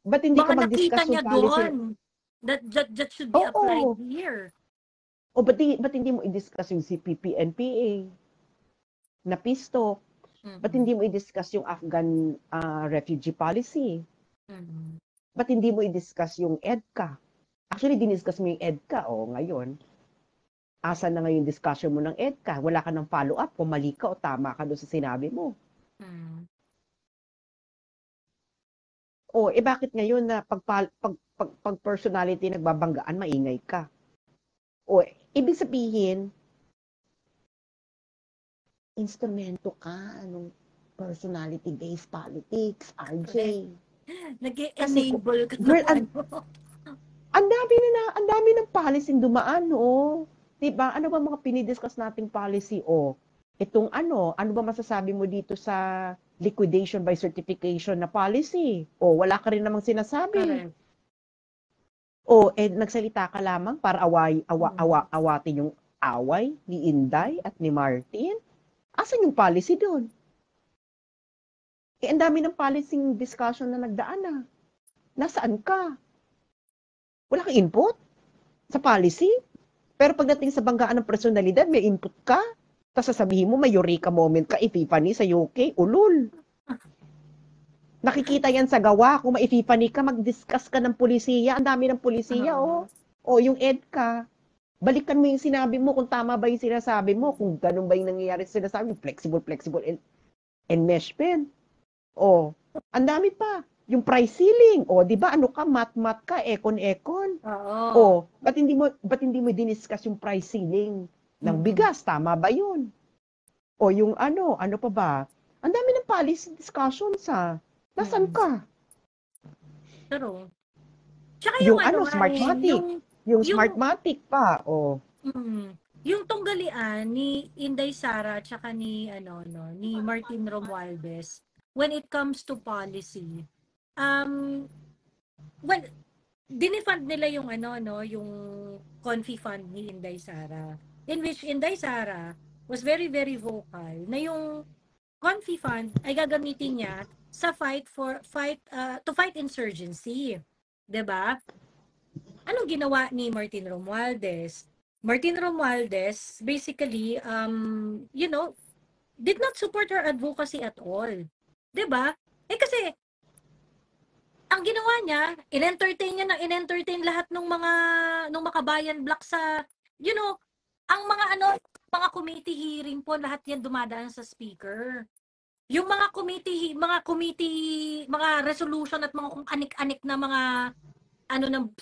ba't hindi ka mga nakita mag-discuss niya yung policy? doon, that should be applied Oo. here. O ba't hindi mo i-discuss yung CPP-NPA na peace talk? Ba't Mm-hmm. hindi mo i-discuss yung Afghan refugee policy? Mm-hmm. Ba't hindi mo i-discuss yung EDCA? Actually, diniscuss mo yung EDCA, ngayon. Asan na ngayon discussion mo ng EDCA? Wala ka ng follow-up kung mali ka o tama ka doon sa sinabi mo. Mm-hmm. Bakit ngayon na pag personality nagbabanggaan, maingay ka? Ibig sabihin, instrumento ka ng personality-based politics, RJ. Nag-enable ka girl, ng ang dami ng policy dumaan, no? 'Di ba? Ano ba mga pinidiscuss nating policy, Itong ano ba masasabi mo dito sa liquidation by certification na policy? Wala ka rin namang sinasabi. Correct. Nagsalita ka lamang para awatin yung away ni Inday at ni Martin. Asan yung policy doon? Ang dami ng policy discussion na nagdaan na. Nasaan ka? Wala kang input sa policy? Pero pagdating sa banggaan ng personalidad, may input ka. Tapos sasabihin mo, may eureka moment ka, epiphany sa UK, ulul. Nakikita yan sa gawa. Kung ma-epiphany ka, mag-discuss ka ng polisiya. Ang dami ng polisiya, yung EDCA. Balikan mo yung sinabi mo kung tama ba yung sinasabi mo, kung ganun ba yung nangyayari sa sinasabi mo, flexible, enmeshment. Ang dami pa. Yung price ceiling, di ba ano ka, mat ka, ekon. Oo. Ba't hindi mo diniscuss yung price ceiling ng bigas? Tama ba yun? Yung ano pa ba? Ang dami ng policy discussions Nasaan ka? Pero, tsaka yung Smartmatic. Yung Smartmatic pa, Yung tunggalian ni Inday Sara tsaka ni ni Martin Romualdez when it comes to policy, well, dinifund nila yung yung Confi Fund ni Inday Sara, in which Inday Sara was very very vocal na yung Confi Fund ay gagamitin niya sa to fight insurgency, 'di ba? Anong ginawa ni Martin Romualdez? Martin Romualdez basically did not support her advocacy at all. 'Di ba? Kasi ang ginawa niya, in-entertain lahat ng makabayan block sa ang mga mga committee hearing po, lahat yan dumadaan sa speaker. Yung mga resolution at mga kung anik-anik na mga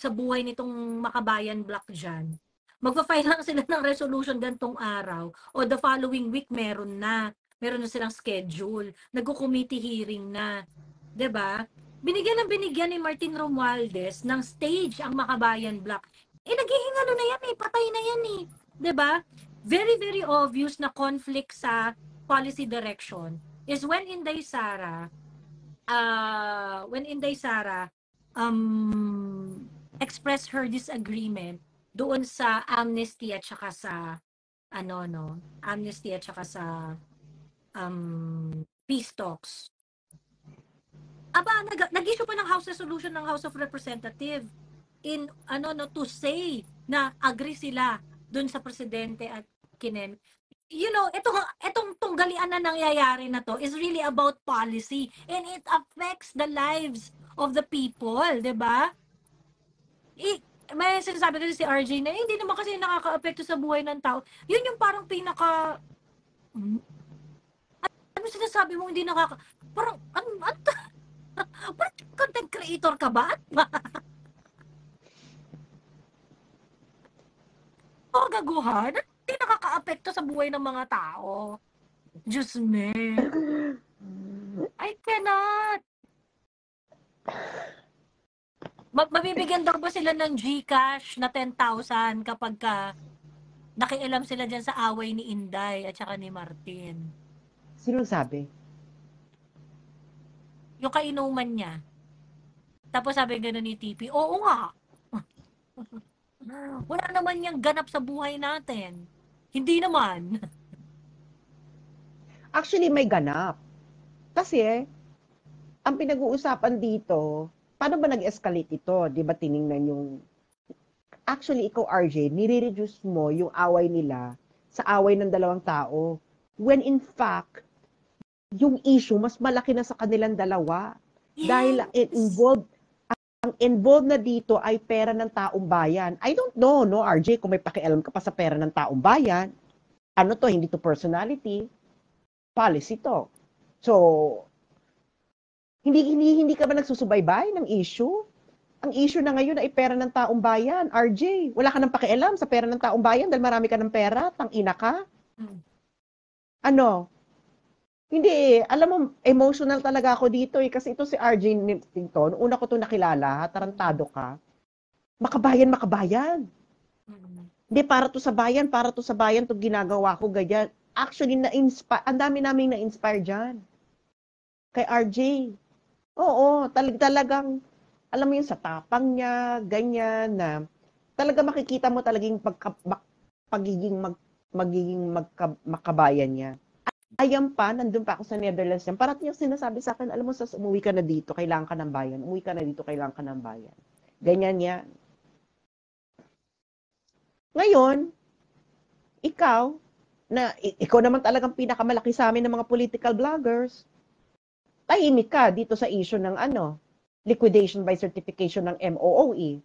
sa buhay nitong Makabayan Block diyan. Magfa-file lang sila ng resolution gantong araw o the following week meron na. Meron na silang schedule. Nagko-committee hearing na. 'Di ba? Binigyan ni Martin Romualdez ng stage ang Makabayan Block. Naghihingalo na yan patay na yan 'Di ba? Very, very obvious na conflict sa policy direction is when Inday Sara expressed her disagreement doon sa amnesty at saka sa amnesty at saka sa peace talks. Nag-issue pa ng House Resolution ng House of Representatives to say na agree sila doon sa presidente at kinen. Itong tunggalian na nangyayari na to is really about policy and it affects the lives of the people, 'di ba? May sinasabi kasi si RJ na hindi naman kasi nakaka-apekto sa buhay ng tao. Yun yung parang pinaka ano sinasabi mo hindi parang parang content creator ka ba? Gaguhan? Hindi nakaka-apekto sa buhay ng mga tao. Diyos me. I cannot. Mabibigyan daw ba sila ng GCash na 10,000 kapag nakialam sila dyan sa away ni Inday at saka ni Martin? Sino sabi? Yung kainuman niya. Tapos sabi gano'n ni TP, oo nga. Wala naman niyang ganap sa buhay natin. Hindi naman. Actually, may ganap. Kasi, ang pinag-uusapan dito, paano ba nag-escalate ito? Di ba tiningnan yung... Actually, ikaw, RJ, nire-reduce mo yung away nila sa away ng dalawang tao. When in fact, yung issue, mas malaki na sa kanilang dalawa. Yes. Dahil ang involved na dito ay pera ng taong bayan. I don't know, no, RJ, kung may pakialam ka pa sa pera ng taong bayan. Ano to, hindi to personality. Policy to. So, hindi ka ba nagsusubaybay ng issue? Ang issue na ngayon ay pera ng taong bayan. RJ, wala ka nang pakialam sa pera ng taong bayan dahil marami ka ng pera, tang-ina ka. Ano? Hindi alam mo, emotional talaga ako dito kasi ito si RJ Niptington, una ko to nakilala, tarantado ka. Makabayan. Hindi, para to sa bayan to ginagawa ko, ganyan. Actually, ang dami naming na-inspire dyan. Kay RJ. Oo, talagang, alam mo yun, sa tapang niya, ganyan, na talaga makikita mo talagang makabayan niya. Ayan pa, nandun pa ako sa Netherlands yan. Parating yung sinasabi sa akin, alam mo, umuwi ka na dito, kailangan ka ng bayan. Umuwi ka na dito, kailangan ka ng bayan. Ganyan yan. Ngayon, ikaw naman talagang pinakamalaki sa amin ng mga political bloggers, tahimik ka dito sa issue ng liquidation by certification ng MOOE.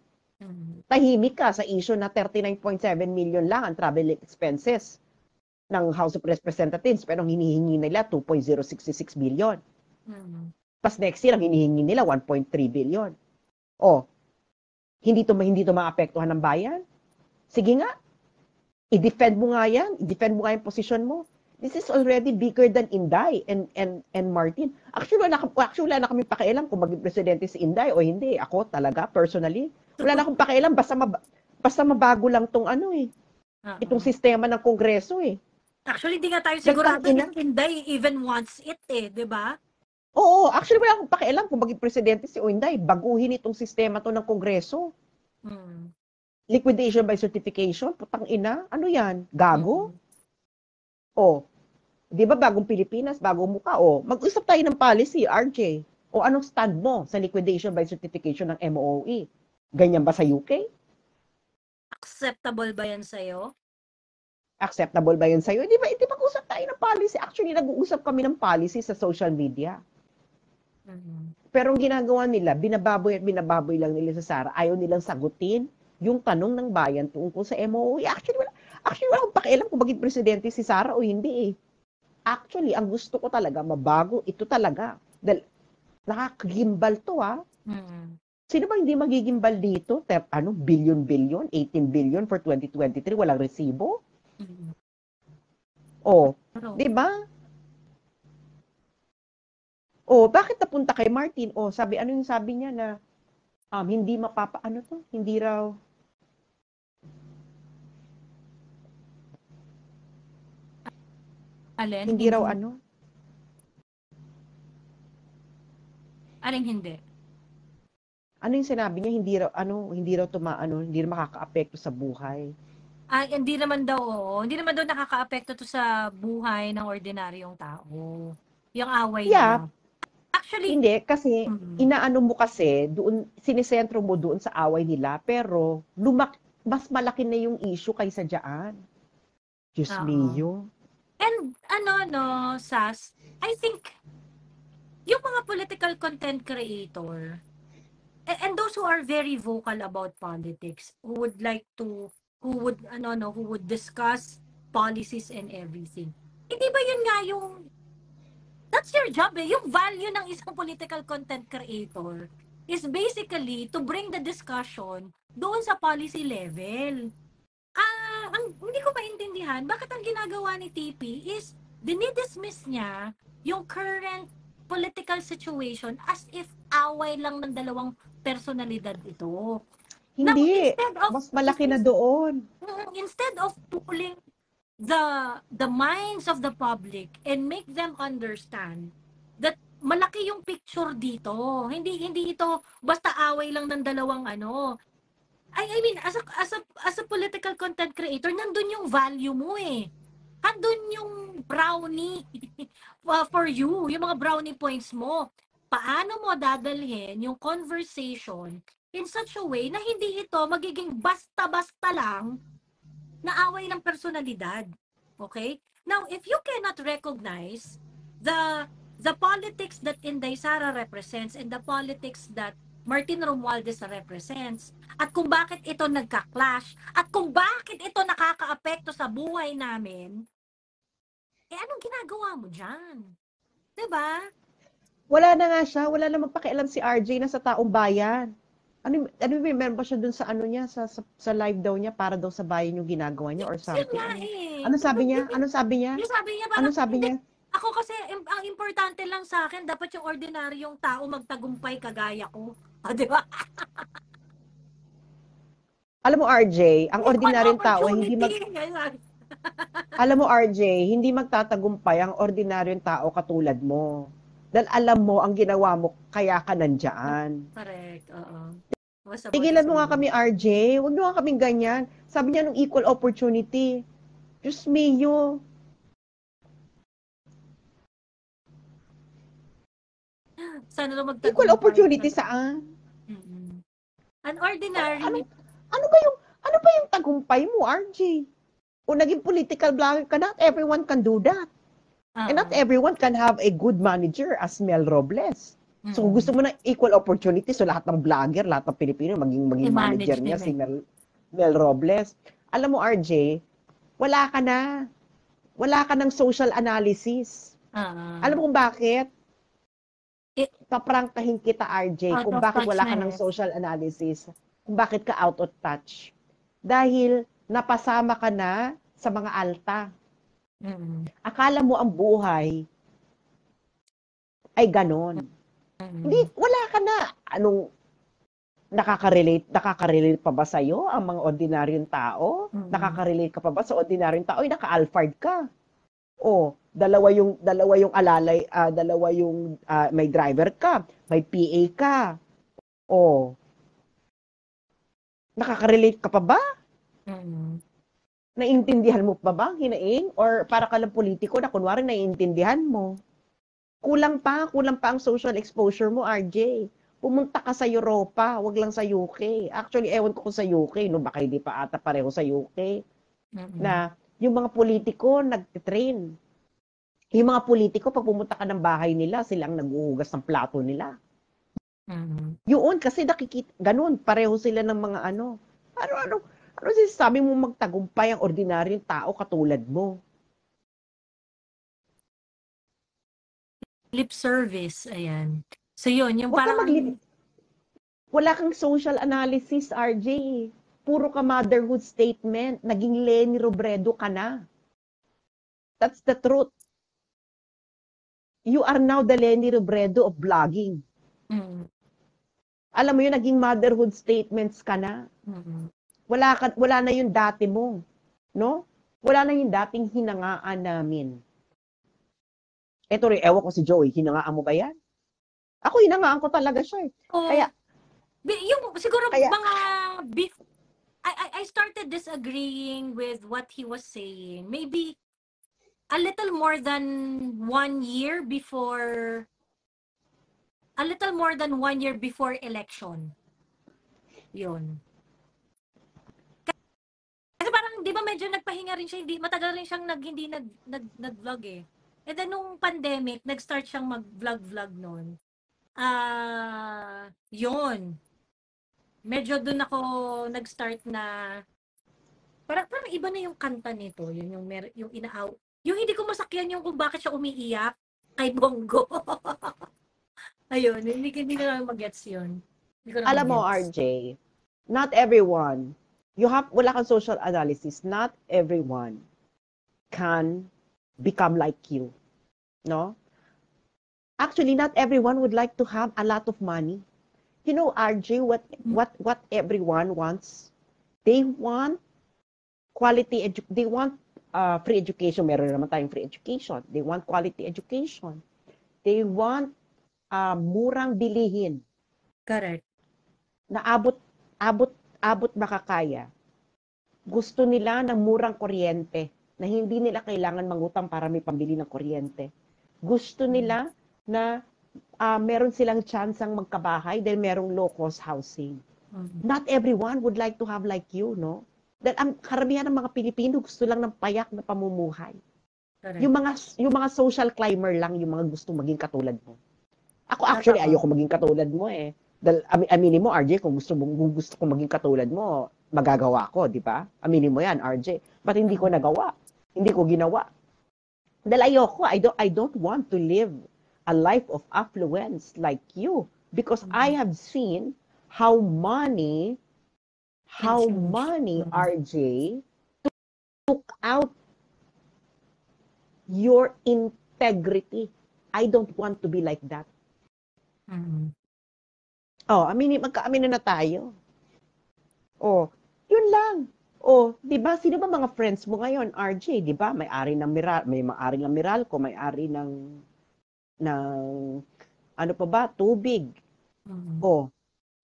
Tahimik ka sa issue na 39.7 million lang ang travel expenses ng House of Representatives, pero ang hinihingi nila 2.066 billion. Pas next year, ang hinihingi nila 1.3 billion. Hindi to maapektuhan ng bayan? Sige nga, i-defend mo nga yan. I-defend mo nga yung posisyon mo. This is already bigger than Inday and Martin. Actually, wala na kami pakialam kung maging presidente si Inday o hindi. Ako talaga, personally, wala na akong pakialam. Basta mabago lang tong itong sistema ng Kongreso Actually, di nga tayo sigurado na Inday even wants it di ba? Oo, actually wala akong pakialam kung maging presidente si Inday. Baguhin itong sistema to ng Kongreso. Liquidation by certification, putang ina, ano yan? Gago? Di ba bagong Pilipinas, bagong mukha, mag-usap tayo ng policy, RJ. Anong stand mo sa liquidation by certification ng MOOE? Ganyan ba sa UK? Acceptable ba yan sa'yo? Acceptable ba yun sa'yo? Di ba mag-usap tayo ng policy? Actually, nag-uusap kami ng policy sa social media. Pero ang ginagawa nila, binababoy lang nila sa Sara. Ayaw nilang sagutin yung tanong ng bayan tungkol sa MOOE. Actually, wala akong pakialam kung maging presidente si Sara o hindi Actually, ang gusto ko talaga, mabago, ito talaga. Dahil nakakagimbal to, ah. Mm. Sino ba hindi magigimbal dito? Billion-billion, 18 billion for 2023, walang resibo? Mm. Oh, Pero, 'di ba? Oh, bakit napunta kay Martin? Oh, ano yung sabi niya na hindi ano to? alin? Hindi raw Hindi, ano? alin hindi. Ano yung sinabi niya? Hindi raw makakaapekto sa buhay. Hindi naman daw, oo. Hindi naman daw nakakaapekto to sa buhay ng ordinaryong tao. Yung away Yeah, nila. Actually, hindi kasi mm, inaano mo kasi doon sinisentro mo doon sa away nila pero mas malaki na yung issue kaysa diyan. Diyos oo. mio. And ano, no, Sas, I think, yung mga political content creator, and those who are very vocal about politics, who would discuss policies and everything. Hindi ba yun nga yung, that's your job eh. Yung value ng isang political content creator is basically to bring the discussion doon sa policy level. Hindi ko maintindihan, bakit ang ginagawa ni TP is dinidismiss niya yung current political situation as if away lang ng dalawang personalidad ito. Now, Hindi, mas malaki na doon. instead of pulling the minds of the public and make them understand that malaki yung picture dito. Hindi ito basta away lang ng dalawang ano. I mean, as a political content creator, nandun yung value mo eh. Nandun yung brownie for you, yung mga brownie points mo. Paano mo dadalhin yung conversation in such a way na hindi ito magiging basta-basta lang na away ng personalidad. Okay? Now, if you cannot recognize the politics that Inday Sara represents and the politics that Martin Romualdez represents, at kung bakit ito nagka-clash, at kung bakit ito nakakaapekto sa buhay namin, anong ginagawa mo dyan? Diba? Wala na nga siya, wala namang pakialam si RJ na sa taong bayan. Meron ba siya dun sa ano niya, sa live daw niya, para daw sa bayan yung ginagawa niya or Yun something. nga eh. Ano sabi niya? Ano sabi niya? Yung sabi niya Ano parang, sabi hindi, niya? ako kasi, ang importante lang sa akin, dapat yung ordinaryong tao magtagumpay kagaya ko. Di ba? Alam mo, RJ, ang Equal ordinaryong tao, opportunity. Ganyan. alam mo, RJ, hindi magtatagumpay ang ordinaryong tao katulad mo. Dahil alam mo, ang ginawa mo, kaya ka nandyan. Correct, oo. Was about to Tigilan say mo nga that. kami, RJ. Huwag mo nga kaming ganyan. Sabi niya nung equal opportunity. Diyos mio. Sana daw Equal magtagumpay. opportunity saan? Mm-mm. An Ano, ano, ordinary, ano ba yung tagumpay mo, RJ? Kung naging political blogger ka, not everyone can do that. And not oo. everyone can have a good manager as Mel Robles. So kung gusto Mm-mm. mo ng equal opportunity, so lahat ng vlogger, lahat ng Pilipino, maging manager I-manage niya nila. si Mel Robles. Alam mo, RJ, wala ka na. Wala ka ng social analysis. Alam mo kung bakit? It, Paprangkahin kita, RJ, out kung of bakit wala ka ng touchness. social analysis. Kung bakit ka out of touch. Dahil napasama ka na sa mga alta. Mm-mm. Akala mo ang buhay ay ganon. Hindi, Mm-mm. wala ka na. Nakaka-relate pa ba sa'yo ang mga ordinaryong tao? Mm-mm. Nakaka-relate ka pa ba sa ordinaryong tao? Ay, naka-alphard ka. O, dalawa yung alalay, may driver ka, may PA ka. O, nakaka-relate ka pa ba? Mm-mm. Naiintindihan mo pa ba ang hinaing? Or para ka lang politiko na kunwari naiintindihan mo? Kulang pa ang social exposure mo, RJ. Pumunta ka sa Europa, wag lang sa UK. Actually, ewan ko kung sa UK, no, baka hindi pa ata pareho sa UK, na Mm-mm. yung mga politiko nag-train. Yung mga politiko, pag pumunta ka ng bahay nila, silang naghuhugas ng plato nila. Mm-mm. Yun, kasi nakikita, ganun, pareho sila ng mga ano. Ano sinasabi mo magtagumpay ang ordinaryong tao katulad mo? lip service, ayan. So yun, yung Huwag ka parang wala kang social analysis, RJ. Puro ka motherhood statement. Naging Leni Robredo ka na. That's the truth. You are now the Leni Robredo of blogging. mm, Alam mo yun, naging motherhood statements ka na. mm, Wala na yung dati mo. No? Wala na yung dating hinangaan namin. Ito rin, ewan ko si Joey, hinangaan mo ba yan? Ako, hinangaan ko talaga siya eh. oh, Kaya, yung siguro kaya, mga I started disagreeing with what he was saying. Maybe a little more than 1 year before election. Yun. Kasi parang 'di ba medyo nagpahinga rin siya, hindi matagal rin siyang hindi nag-vlog eh. And then nung pandemic, nag-start siyang mag-vlog noon. Yun. Medyo doon ako nag-start na parang iba na yung kanta nito, yun yung inaaw. Yung hindi ko masakyan yung kung bakit siya umiiyak kay Bongo. Ayun, hindi ko na mag-gets yun. Hindi ko na alam mo, mag-gets. RJ, not everyone, wala kang social analysis, not everyone can become like you. No? Actually, not everyone would like to have a lot of money. You know, RJ, what everyone wants? They want they want free education. Meron naman tayong free education. They want quality education. They want murang bilihin Correct. na abot makakaya. Gusto nila ng murang kuryente na hindi nila kailangan mangutang para may pambili ng kuryente. Gusto nila na meron silang tsansang magkabahay dahil merong low-cost housing. Not everyone would like to have like you, no? Dahil ang karamihan ng mga Pilipino gusto lang ng payak na pamumuhay. Correct. Yung mga social climber lang yung mga gusto maging katulad mo. Ako actually ayoko maging katulad mo eh. Dahil aminin mo RJ, kung gusto ko maging katulad mo, magagawa ko, di ba? Aminin mo yan, RJ. But hindi ko nagawa. Hindi ko ginawa. Dahil ayoko, I don't want to live a life of affluence like you because I have seen how money RJ took out your integrity. I don't want to be like that. Oh, magkaamin na tayo. Oh, yun lang. Oh, 'di ba? Sino ba mga friends mo ngayon, RJ, 'di ba? May-ari ng Meralco, may-ari ng ano pa ba? Tubig. Oh,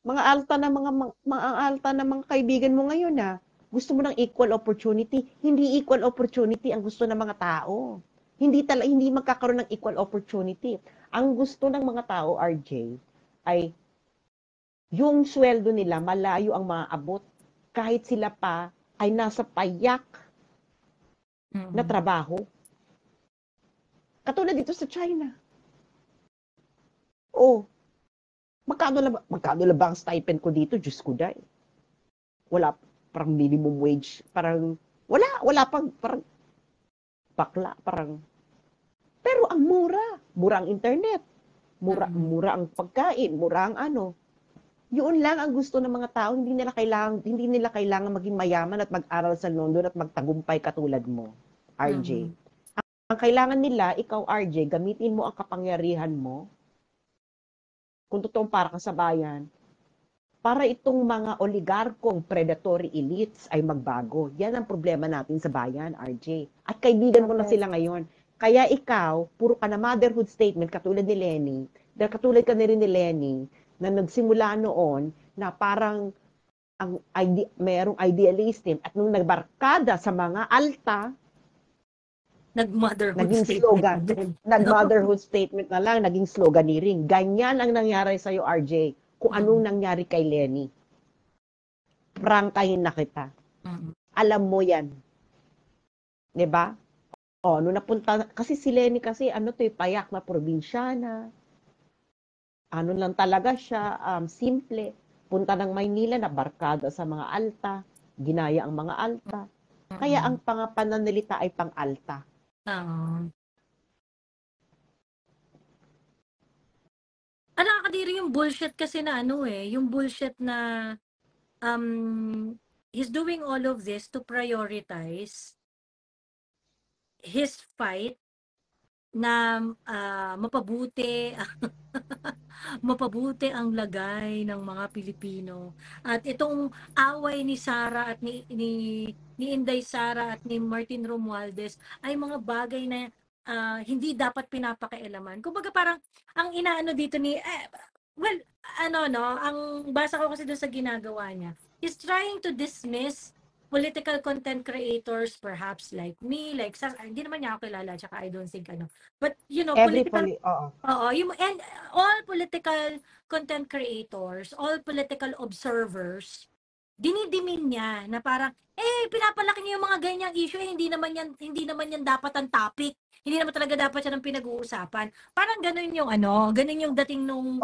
mga alta na mga kaibigan mo ngayon na gusto mo ng equal opportunity. Hindi equal opportunity ang gusto ng mga tao. Hindi magkakaroon ng equal opportunity. Ang gusto ng mga tao, RJ, ay yung sweldo nila malayo ang maaabot kahit sila pa ay nasa payak na trabaho. Katulad dito sa China. Oh, magkano lang ba ang stipend ko dito? Diyos ko dahil. Wala, parang minimum wage. Wala pang, parang bakla, parang. Pero ang mura. Mura ang internet. Mura ang pagkain. Mura ang ano. Yun lang ang gusto ng mga tao. Hindi nila kailangan maging mayaman at mag-aral sa London at magtagumpay katulad mo, RJ. Ang kailangan nila, ikaw, RJ, gamitin mo ang kapangyarihan mo kung totoong para ka sa bayan, para itong mga oligarkong predatory elites ay magbago. Yan ang problema natin sa bayan, RJ. At kaibigan mo na sila ngayon. Kaya ikaw, puro ka na motherhood statement katulad ni Leni, dahil katulad ka na rin ni Leni, na nagsimula noon na parang merong idealism at nung nagbarkada sa mga alta, Nag-motherhood naging slogan. Nag-motherhood statement na lang, naging sloganeering. Ganyan ang nangyari sa'yo, RJ, kung anong nangyari kay Leni. Prangkahin na kita. Alam mo yan. Diba? O, nung napunta, kasi si Leni kasi, payak na probinsyana. Ano lang talaga siya, simple. Punta ng Maynila, na barkada sa mga alta. Ginaya ang mga alta. Kaya ang pananalita ay pang-alta. nakakadiri yung bullshit kasi na yung bullshit na he's doing all of this to prioritize his fight na mapabuti mapabuti ang lagay ng mga Pilipino. At itong away ni Sara at ni Inday Sara at ni Martin Romualdez ay mga bagay na hindi dapat pinapakialaman. Kumbaga parang ang inaano dito well, ang basa ko kasi doon sa ginagawa niya, he's trying to dismiss political content creators perhaps like me, like hindi naman niya ako kilala, tsaka I don't think but political Oo. and all political content creators, all political observers, dinidimin niya na parang pinapalaki niya yung mga ganyang issue, hindi naman yan dapat ang topic. Hindi naman talaga dapat yan ang pinag-uusapan. Parang ganun yung ganun yung dating nung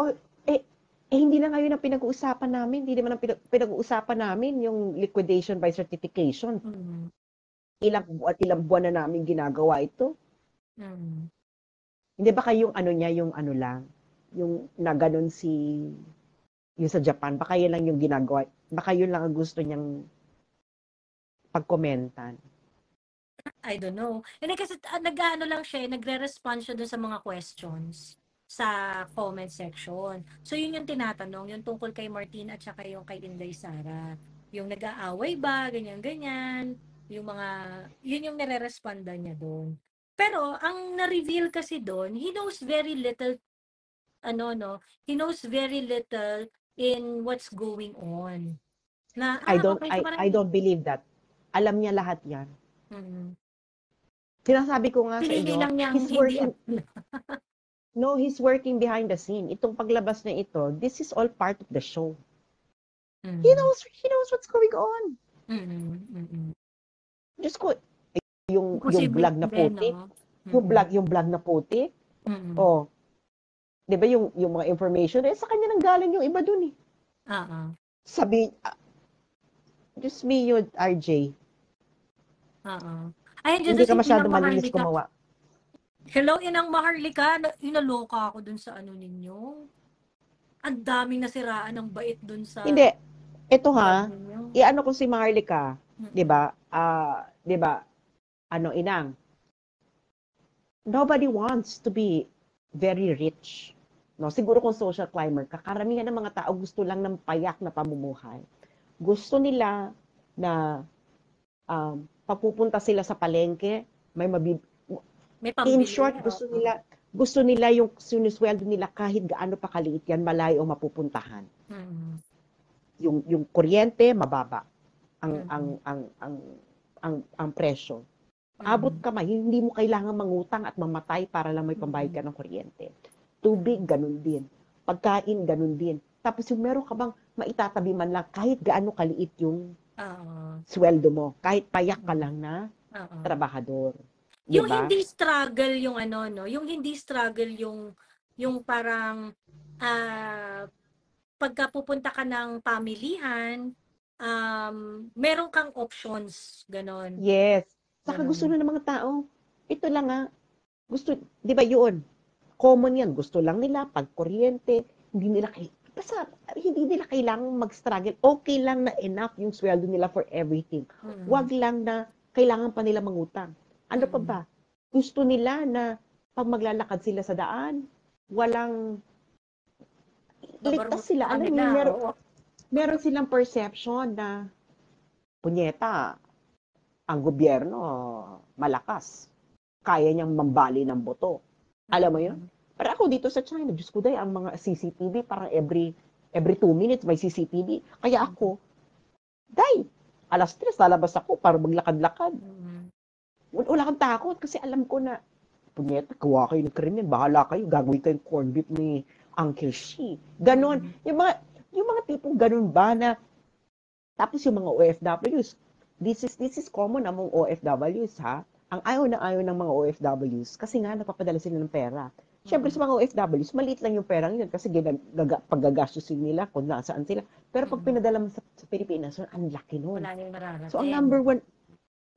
Hindi na ngayon ang pinag-uusapan namin. Hindi naman ang pinag-uusapan namin yung liquidation by certification. Ilang buwan na namin ginagawa ito. Hindi ba kayong lang, yung na ganun yung sa Japan, baka yun lang yung ginagawa, baka yun lang ang gusto niyang pagkomentan. I don't know. Hindi kasi lang siya, nagre-respond siya dun sa mga questions sa comment section. So yun yung tinatanong, yung tungkol kay Martin at saka yung kay Inday Sara. Yung nag-aaway ba, ganyan-ganyan. Yun yung nire-respondan niya doon. Pero ang na-reveal kasi doon, he knows very little he knows very little in what's going on. Na I don't believe that. Alam niya lahat 'yan. Sinasabi ko nga sa inyo, he's working. No, he's working behind the scene. Itong paglabas na ito, this is all part of the show. He knows what's going on. Diyos ko, yung vlog na puti. Yung vlog na puti. Oh. 'Di ba yung mga information sa kanya nang galing yung iba dun eh. Sabi just me yun, RJ. Ay, hindi ka masyado malinis gumawa. Hello, Inang Maharlika. Inaloka ako dun sa ninyo. Ang daming nasiraan ng bait dun sa... Hindi. Ito iano ko si Maharlika. 'Di ba? 'Di ba? Inang. Nobody wants to be very rich. No, siguro kung social climber ka, karamihan ng mga tao gusto lang ng payak na pamumuhay. Gusto nila na papupunta sila sa palengke, may in short, gusto nila yung sinusweldo nila kahit gaano pa kaliit yan, malayo ang mapupuntahan. Yung kuryente mababa ang presyo. Abot kamay, hindi mo kailangan mangutang at mamatay para lang may pambayad ka ng kuryente. Tubig, ganun din. Pagkain, ganun din. Tapos yung meron ka bang maitatabi man lang kahit gaano kaliit yung sweldo mo, kahit payak ka lang na trabahador. Yung hindi struggle yung yung hindi struggle yung parang pagka pupunta ka ng pamilihan, meron kang options, ganon. Yes. Saka gusto na ng mga tao, ito lang gusto, 'di ba yun? Common yan, gusto lang nila pagkuryente, hindi nila kailangang mag-struggle. Okay lang na enough yung sweldo nila for everything. Wag lang na kailangan pa nila mangutang. Ano pa ba? Gusto nila na pag maglalakad sila sa daan, walang ligtas sila. Alam mo, meron silang perception na punyeta, ang gobyerno malakas. Kaya niyang mambali ng boto. Alam mo yun? Pero ako dito sa China, Diyos ko day, ang mga CCTV, parang every 2 minutes may CCTV. Kaya ako, alas 3, lalabas ako para maglakad-lakad. Wala kang takot kasi alam ko na, punyeta, gawa kayo ng krimen, bahala kayo, gagawin kayong corned beef ni Uncle Shi. Ganon. Yung mga tipong ganon ba na, tapos yung mga OFWs, this is common among OFWs ang ayaw ng mga OFWs kasi nga napapadala sila ng pera. Siyempre sa mga OFWs, maliit lang yung pera yun kasi paggagastusin nila kung nasaan sila. Pero pag pinadala mo sa Pilipinas, ang laki nun. So ang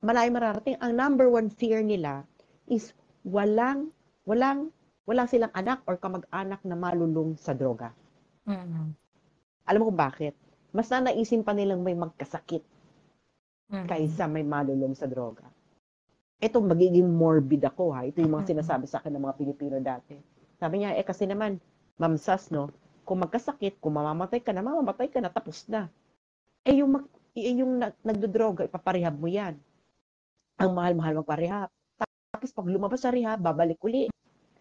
malayong mararating. Ang number one fear nila is walang wala silang anak or kamag-anak na malulung sa droga. Mm. Alam mo kung bakit? Mas nanaisin pa nilang may magkasakit Mm. kaysa may malulung sa droga. Ito, magiging morbid ako ha. Ito yung mga Mm. sinasabi sa akin ng mga Pilipino dati. Sabi niya, kasi naman, Ma'am Sas, no, kung magkasakit, kung mamamatay ka na, tapos na. Yung nagdodroga, ipaparehab mo yan. Ang mahal-mahal magparehab. Tapos pag lumabas sa rehab, babalik uli.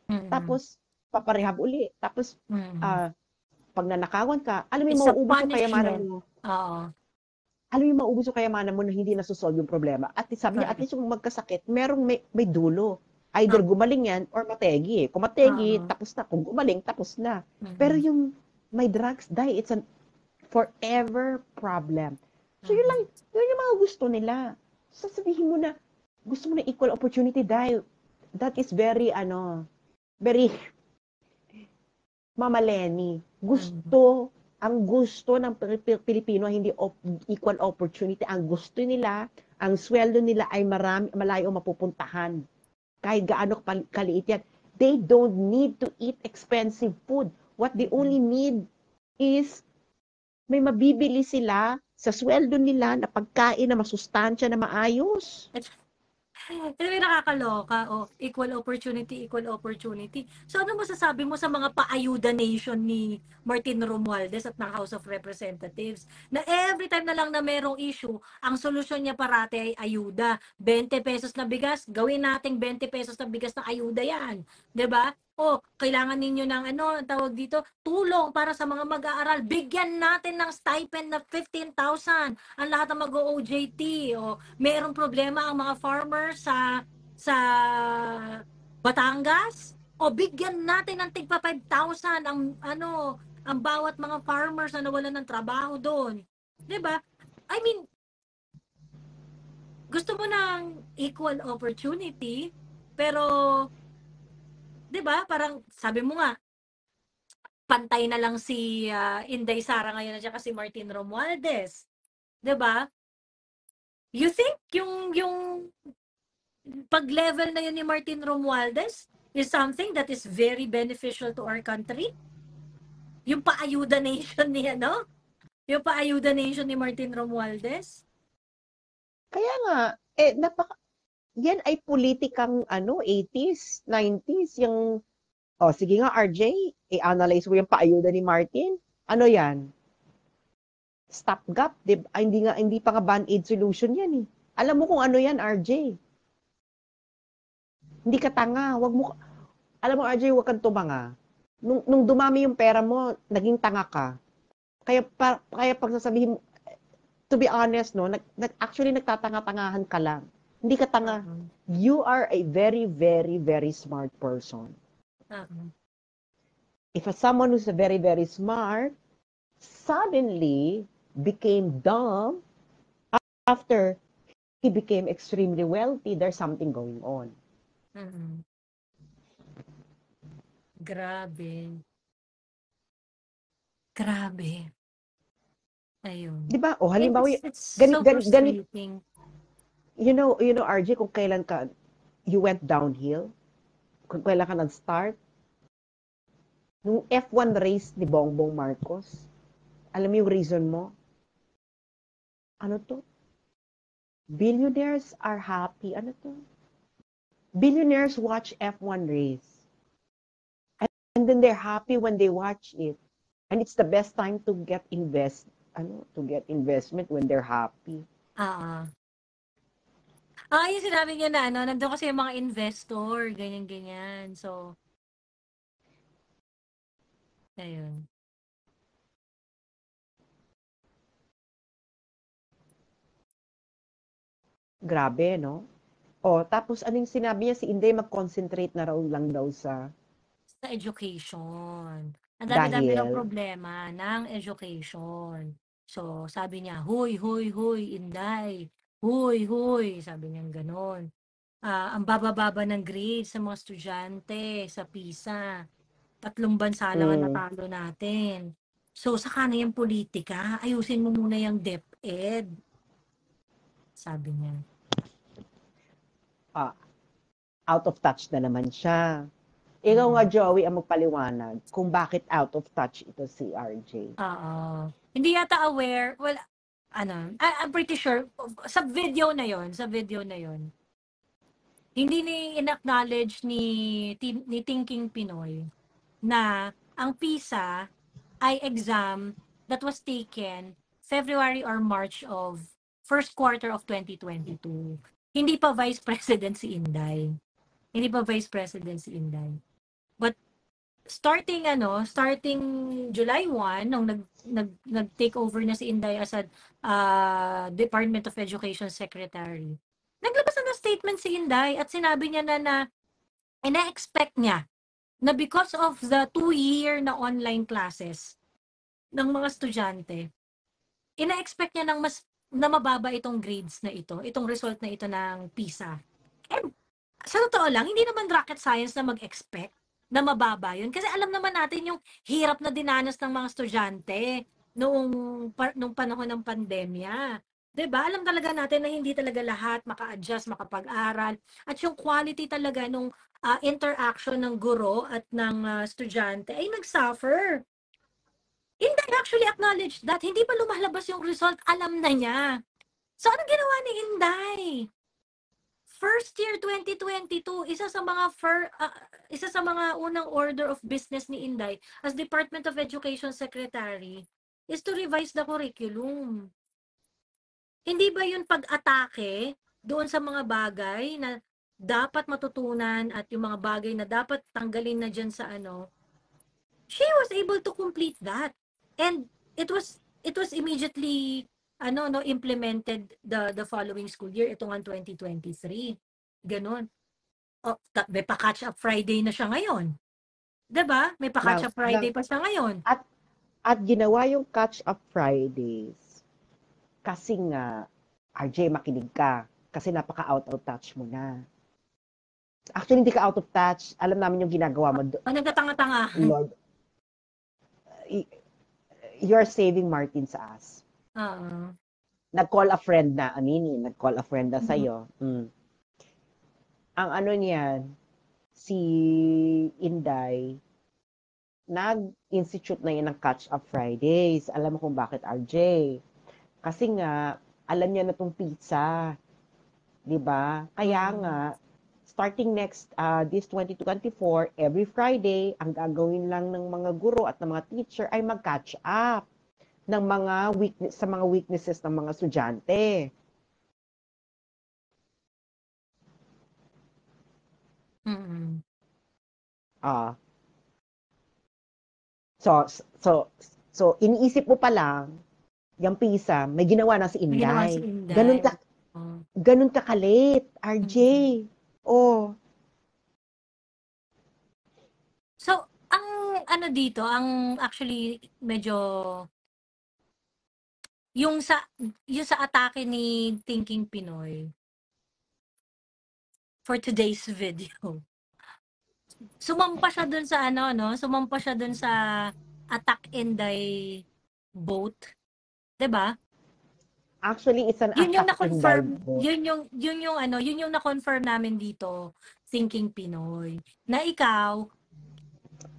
Mm. Tapos, paparehab uli. Tapos, Mm. pag nanakawan ka, alam mo yung It's a mauubos yung kayamanan punishment. mo. Oo. Alam mo yung mauubos yung kayamanan mo na hindi nasusolve yung problema. At sabi niya, at Correct. least yung magkasakit, may dulo. Either gumaling yan or mategi. Kung mategi, Oo. tapos na. Kung gumaling, tapos na. Pero Mm. yung may drugs die, it's a forever problem. So yun lang, Mm. yun yung mga gusto nila. Sasabihin mo na, gusto mo na equal opportunity die. That is very, very Mama Lenny. Mm. Ang gusto ng Pilipino hindi equal opportunity. Ang gusto nila, ang sweldo nila ay malayo mapupuntahan. Kahit gaano kaliit yan. They don't need to eat expensive food. What they only need is may mabibili sila sa sweldo nila na pagkain na masustansya na maayos. Ito yung nakakaloka. Equal opportunity, equal opportunity. So ano masasabi mo sa mga paayuda nation ni Martin Romualdez at ng House of Representatives? Na every time na lang na merong issue, ang solusyon niya parate ay ayuda. 20 pesos na bigas, gawin nating 20 pesos na bigas na ayuda yan. 'Di ba? Kailangan ninyo ng tawag dito, tulong para sa mga mag-aaral. Bigyan natin ng stipend na 15,000 ang lahat ng mag-OJT. Merong problema ang mga farmers sa Batangas. Bigyan natin ng tigpa 5,000 ang bawat mga farmers na nawalan ng trabaho doon. 'Di ba? I mean, gusto mo ng equal opportunity, pero 'di ba? Parang sabi mo nga, pantay na lang si Inday Sara ngayon at saka si Martin Romualdez. 'Di ba? You think yung pag-level na yun ni Martin Romualdez is something that is very beneficial to our country? Yung paayuda nation ni Yung paayuda nation ni Martin Romualdez? Kaya nga, yan ay politikang 80s, 90s, yung sige nga RJ, i-analyze mo yung paayuda ni Martin. Ano yan? Stopgap, hindi pa nga band-aid solution yan eh. Alam mo kung ano yan, RJ. Hindi ka tanga, alam mo RJ, wag kang tumanga. Nung dumami yung pera mo, naging tanga ka. Kaya pag sasabihin mo, to be honest, no, actually nagtatanga-tangahan ka lang. Hindi ka tanga. You are a very, very, very smart person. If someone who's very, very smart suddenly became dumb after he became extremely wealthy, there's something going on. Grabe. Grabe. Ayun. Di ba? Halimbawa, It's so frustrating. You know, RJ, kung kailan ka, you went downhill, kung kailan ka nag-start, nung F1 race ni Bongbong Marcos, alam mo yung reason mo? Ano to? Billionaires are happy. Ano to? Billionaires watch F1 race. And then they're happy when they watch it. And it's the best time to get investment when they're happy. Yung sinabi niya na nandun kasi yung mga investor, ganyan-ganyan. So, ayun. Grabe, no? Tapos anong sinabi niya? Si Inday mag-concentrate na raw lang daw sa education. Ang dami-dami ng dahil problema ng education. So, sabi niya, huy, huy, huy, Inday. Huy, huy. Sabi niya ganon. Ang baba-baba ng grades sa mga estudyante sa PISA. 3 bansa lang ang natalo natin. So, saka na yung politika. Ayusin mo muna yung DepEd. Sabi niya. out of touch na naman siya. Ikaw nga, Joey, ang magpaliwanag kung bakit out of touch ito si RJ. Oo. Hindi yata aware. Well, I'm pretty sure sa video na yon, hindi in-acknowledge ni Thinking Pinoy na ang PISA ay exam that was taken February or March of first quarter of 2022. Hindi pa Vice President si Inday. But starting July 1 nung nag-take over na si Inday as a Department of Education Secretary. Naglabas na ng statement si Inday at sinabi niya na ina-expect niya na because of the 2-year na online classes ng mga estudyante, ina-expect niya na mababa itong grades na itong result na ito ng PISA. And sa totoo lang, hindi naman rocket science na mag-expect na mababa yun. Kasi alam naman natin yung hirap na dinanas ng mga estudyante nung panahon ng pandemya. 'Di ba? Alam talaga natin na hindi talaga lahat maka-adjust, makapag-aral. At yung quality talaga nung interaction ng guro at ng estudyante ay nag-suffer. Inday actually acknowledged that hindi pa lumalabas yung result, alam na niya. So, ano ginawa ni Inday? First year 2022, isa sa mga unang order of business ni Inday as Department of Education Secretary is to revise the curriculum. Hindi ba yun pag-atake doon sa mga bagay na dapat matutunan at yung mga bagay na dapat tanggalin na dyan sa she was able to complete that. And it was immediately implemented the following school year, ito nga 2023. Ganon. May pa-catch up Friday na siya ngayon. 'Di ba? May pa-catch up Friday pa siya ngayon. At ginawa yung catch up Fridays kasi nga, RJ, makinig ka. Kasi napaka-out of touch mo na. Actually, hindi ka out of touch. Alam namin yung ginagawa mo. Nagtatanga-tanga. Lord, you're saving Martin's ass. Nag-call a friend na, nag-call a friend na sa'yo. Ang niyan, si Inday, nag-institute na yan ng Catch Up Fridays. Alam mo kung bakit, RJ? Kasi nga, alam niya na tong pizza. 'Di ba? Kaya nga, starting this 2024, every Friday, ang gagawin lang ng mga guro at ng mga teacher ay mag-catch up ng sa mga weaknesses ng mga estudyante. So iniisip mo pa lang, yung PISA, may ginawa na si Inday. Ganun ka ka-late, RJ. So, ang dito, ang actually medyo yung sa atake ni Thinking Pinoy for today's video. Sumampa siya dun sa Attack Inday boat. 'Di ba? Actually, it's an yun yung na-confirm, yun yung na-confirm namin dito, Thinking Pinoy, na ikaw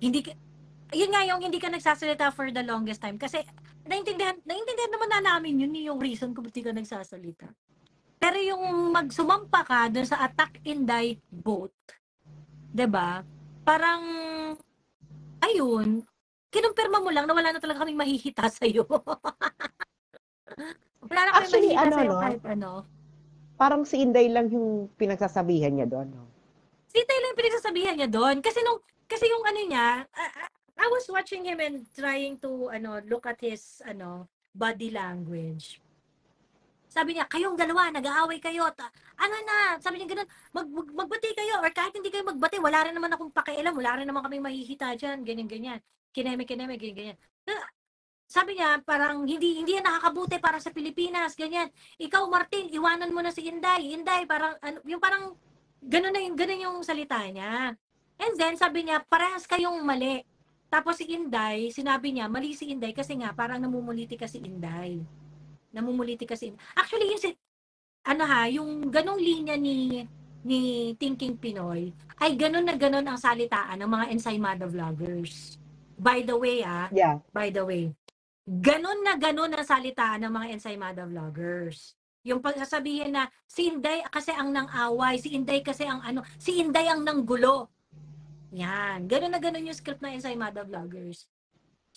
yun nga yung hindi ka nagsasalita for the longest time kasi naintindihan naman na namin yun yung reason kung hindi ka nagsasalita. Pero yung magsumampa ka dun sa Attack Inday boat, 'di ba? Parang ayun, kinumpirma mo lang na wala na talaga kaming mahihita sa'yo. Wala na kaming mahihita sa'yo kahit Parang si Inday lang yung pinagsasabihan niya doon. Si Inday lang yung pinagsasabihan niya doon. Kasi yung niya, I was watching him and trying to look at his body language. Sabi niya, kayong dalawa, nag-aaway kayo. Sabi niya gano'n, magbati kayo. Or kahit hindi kayo magbati, wala rin naman akong pakialam. Wala rin naman kami mahihita dyan. Ganyan-ganyan. Kineme, ganyan-ganyan. Sabi niya, parang hindi yan nakakabuti para sa Pilipinas. Ganyan. Ikaw, Martin, iwanan mo na si Inday. Inday, parang, yung parang, ganun yung salita niya. And then, sabi niya, parehas kayong mali. Tapos si Inday, sinabi niya, mali si Inday kasi nga, parang namumuliti kasi Inday. Actually, yung ganong linya ni ni Thinking Pinoy ay ganun na ganun ang salitaan ng mga ensaymada vloggers. By the way, Yeah. by the way, ganun na ganun ang salitaan ng mga ensaymada vloggers. Yung pagsasabihin na si Inday kasi ang nang-away, si Inday kasi ang ano, si Inday ang nanggulo. Yan, ganun na ganun yung script ng ensaymada vloggers.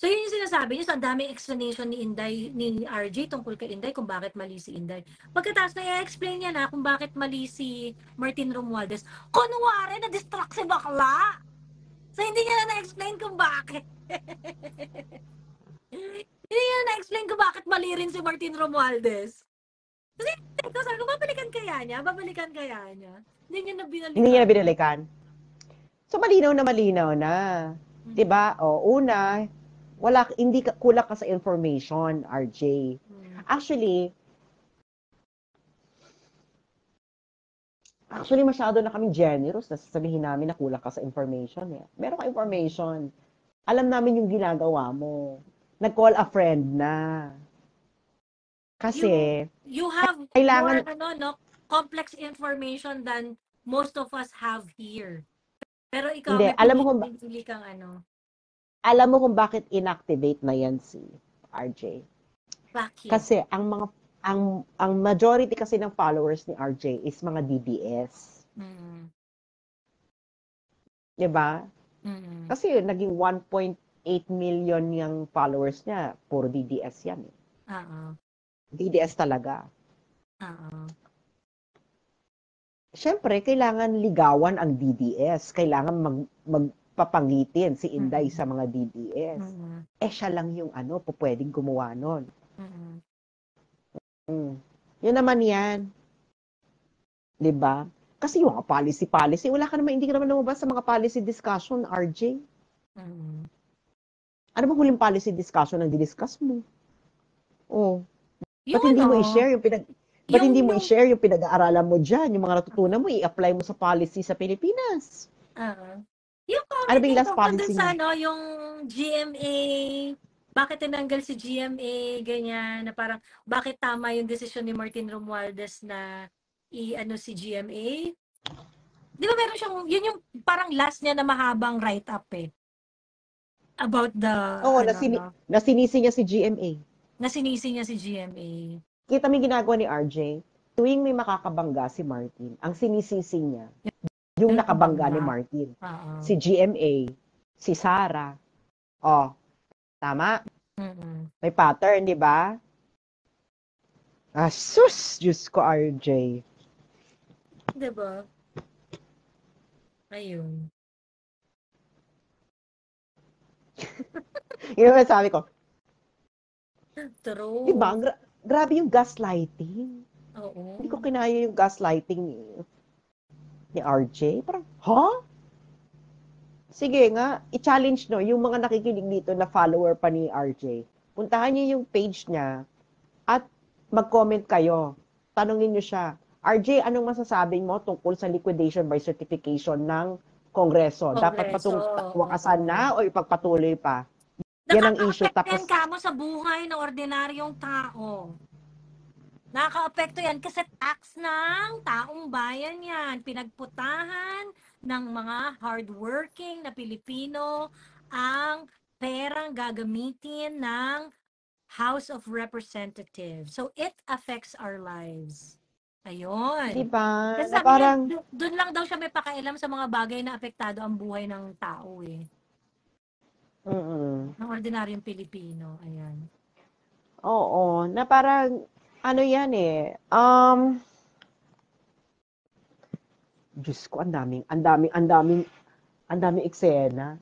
So yun yung sinasabi niya, so ang daming explanation ni Inday, ni RJ tungkol kay Inday kung bakit mali si Inday. Pagkatapos na i-explain niya na kung bakit mali si Martin Romualdez, kunwari na-distract si bakla. So hindi niya na na-explain kung bakit. Hindi niya na na-explain kung bakit mali rin si Martin Romualdez. Kasi ito, sabi ko, babalikan kaya niya? Babalikan kaya niya? Hindi niya na binalikan. Hindi niya na binalikan. So, malinaw na. Diba? O, una, hindi kulang ka sa information, RJ. Actually, masyado na kaming generous na sasabihin namin na kulang ka sa information. Eh. Meron ka information. Alam namin yung ginagawa mo. Nag-call a friend na. Kasi, you have kailangan, more complex information than most of us have here. Pero ikaw, hindi, may pinili kang ano. Alam mo kung bakit inactivate na yan si RJ? Bakit? Kasi ang majority kasi ng followers ni RJ is mga DDS. Diba? Kasi naging 1.8 million yung followers niya, puro DDS yan. DDS talaga. Siyempre, kailangan ligawan ang DDS. Kailangan magpapangitin si Inday sa mga DDS. Siya lang yung pwedeng gumawa nun. Yun naman yan. Diba? Kasi yung mga policy, hindi ka naman lumabas sa mga policy discussion, RJ. Ano bang huling policy discussion ang didiscuss mo? Ba't hindi mo i-share yung pinag-aaralan mo dyan, yung mga natutunan mo, i-apply mo sa policy sa Pilipinas? Yung comment ano ba yung last tungkol policy sa yung GMA, bakit tinanggal si GMA, ganyan, na parang, bakit tama yung desisyon ni Martin Romualdez na i-ano si GMA? Di ba meron siyang, yun yung parang last niya na mahabang write-up about the, nasinisi niya si GMA. Nasinisi niya si GMA. Kita mo yung ginagawa ni RJ, tuwing may makakabangga si Martin, ang sinisisi niya, yung nakabangga ni Martin. Si GMA, si Sarah. Tama? May pattern, di ba? Sus! Diyos ko, RJ. Di ba? Ayun. Yun ang sabi ko. True. Diba? Grabe yung gaslighting. Oo. Hindi ko kinaya yung gaslighting ni RJ. Parang, Sige nga, i-challenge yung mga nakikinig dito na follower pa ni RJ. Puntahan niyo yung page niya at mag-comment kayo. Tanungin niyo siya, RJ, anong masasabi mo tungkol sa liquidation by certification ng Kongreso? Dapat wakasan na o ipagpatuloy pa? Yan ang issue. Tapos ka mo sa buhay ng ordinaryong tao. Nakaka-apekto yan kasi tax ng taong bayan yan. Pinagputahan ng mga hardworking na Pilipino ang perang gagamitin ng House of Representatives. So, it affects our lives. Ayun. Diba? Kasi sabi parang niya, doon lang daw siya may pakialam sa mga bagay na apektado ang buhay ng tao ng ordinaryong Pilipino. Ayan. Oo. Na parang, yan Diyos ko, ang daming eksena.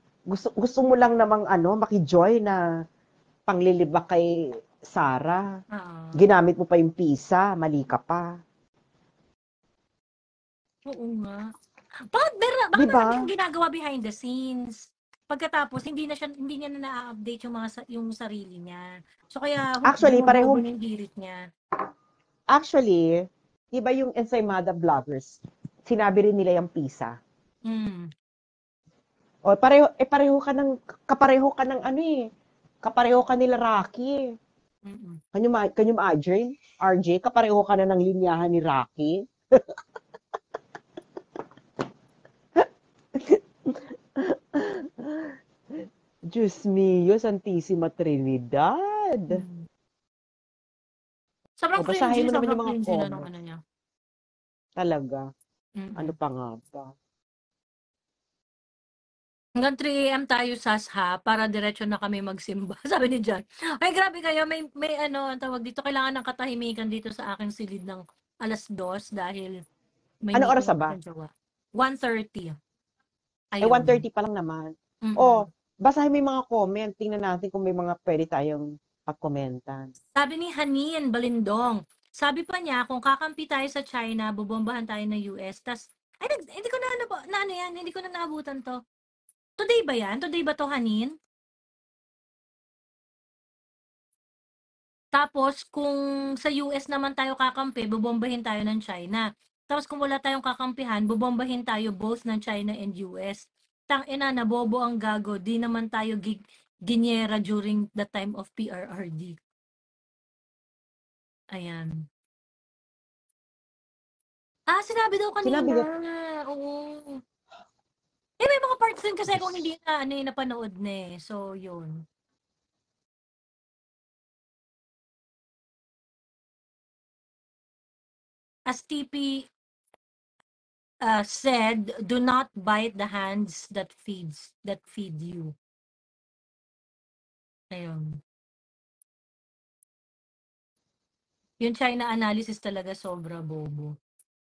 Gusto mo lang namang maki-joy na panglilibak kay Sarah. Ginamit mo pa yung PISA, mali ka pa. Oo nga. Bakit diba? Yung ginagawa behind the scenes. Pagkatapos hindi niya na na-update yung sarili niya. So kaya actually pareho yung hirit niya. Actually, iba yung ensaymada vloggers. Sinabi rin nila yung PISA. O pareho ka ng kapareho ka nila Rocky. Kanyo RJ, kapareho ka na ng linyahan ni Rocky. Diyos mio, Santissima Trinidad. O, basahin mo naman Sobrang yung mga cringy na nung ano comments. niya. Talaga. Ano Mm. pa nga ba? Hanggang 3 AM tayo sasha para diretso na kami magsimba, sabi ni John. Ay grabe kayo, may ano, ang tawag dito, kailangan ng katahimikan dito sa aking silid ng 2:00 dahil may Anong oras meeting na ako ba? ng jowa. 1:30. 1:30 Ayun. pa lang naman. Mm. O, basahin mo yung mga comment. Tingnan natin kung may mga pwede tayong pagkomentan. Sabi ni Hanin Balindong, sabi pa niya, kung kakampi tayo sa China, bobombahan tayo ng US, ay, hindi ko na ano yan, hindi ko na naabutan to. Today ba yan? Today ba to, Hanin? Tapos, kung sa US naman tayo kakampi, bobombahin tayo ng China. Tapos, kung wala tayong kakampihan, bobombahin tayo both ng China and US. Tangina, nabobo ang gago. Di naman tayo ginyera during the time of PRRD. Ayan. Sinabi daw Sinabi kanina. ko, Oo. May mga parts din kasi kung hindi na napanood na eh. So, yun. As TP said, do not bite the hands that feed you. Ayun. Yung China analysis talaga sobra bobo.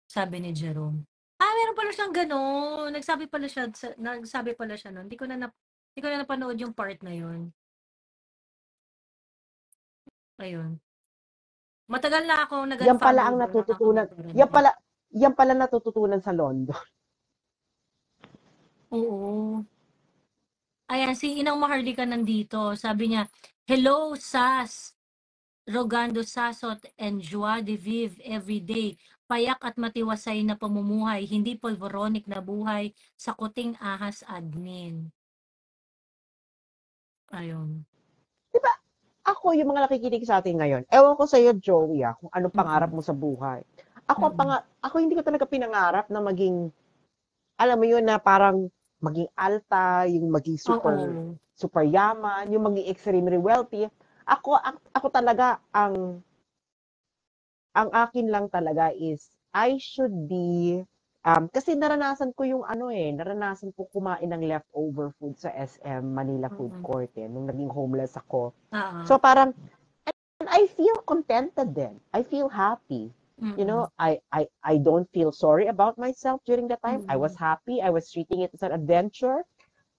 Sabi ni Jerome. Meron pala siyang gano'n. Nagsabi pala siya nun. Hindi ko na napanood yung part na yun. Ayun. Matagal na ako yan pala nag-unfollow ang doon. natututunan. Nakaka-monitor. Yan pala natututunan sa London. Oo. Ayan, si Inang Maharlika nandito. Sabi niya, hello, Sas. Rogando Sasot and joie de vivre every day. Payak at matiwasay na pamumuhay, hindi polvoronic na buhay sa kuting ahas admin. Ayun. Di ba? Ako, yung mga nakikinig sa atin ngayon, ewan ko sa'yo, Joey, kung anong pangarap Mm-mm. mo sa buhay. Mm-mm. Ako hindi ko talaga pinangarap na maging, alam mo yun, na parang maging alta, yung maging super, Oo. super yaman, yung maging extremely wealthy. Ako talaga, ang akin lang talaga is, I should be, kasi naranasan ko kumain ng leftover food sa SM Manila Food Mm-mm. Court nung naging homeless ako. Oo. So parang, and I feel contented then. I feel happy. You Mm-mm. know, I don't feel sorry about myself during that time. I was Mm-mm. happy. I was treating it as an adventure.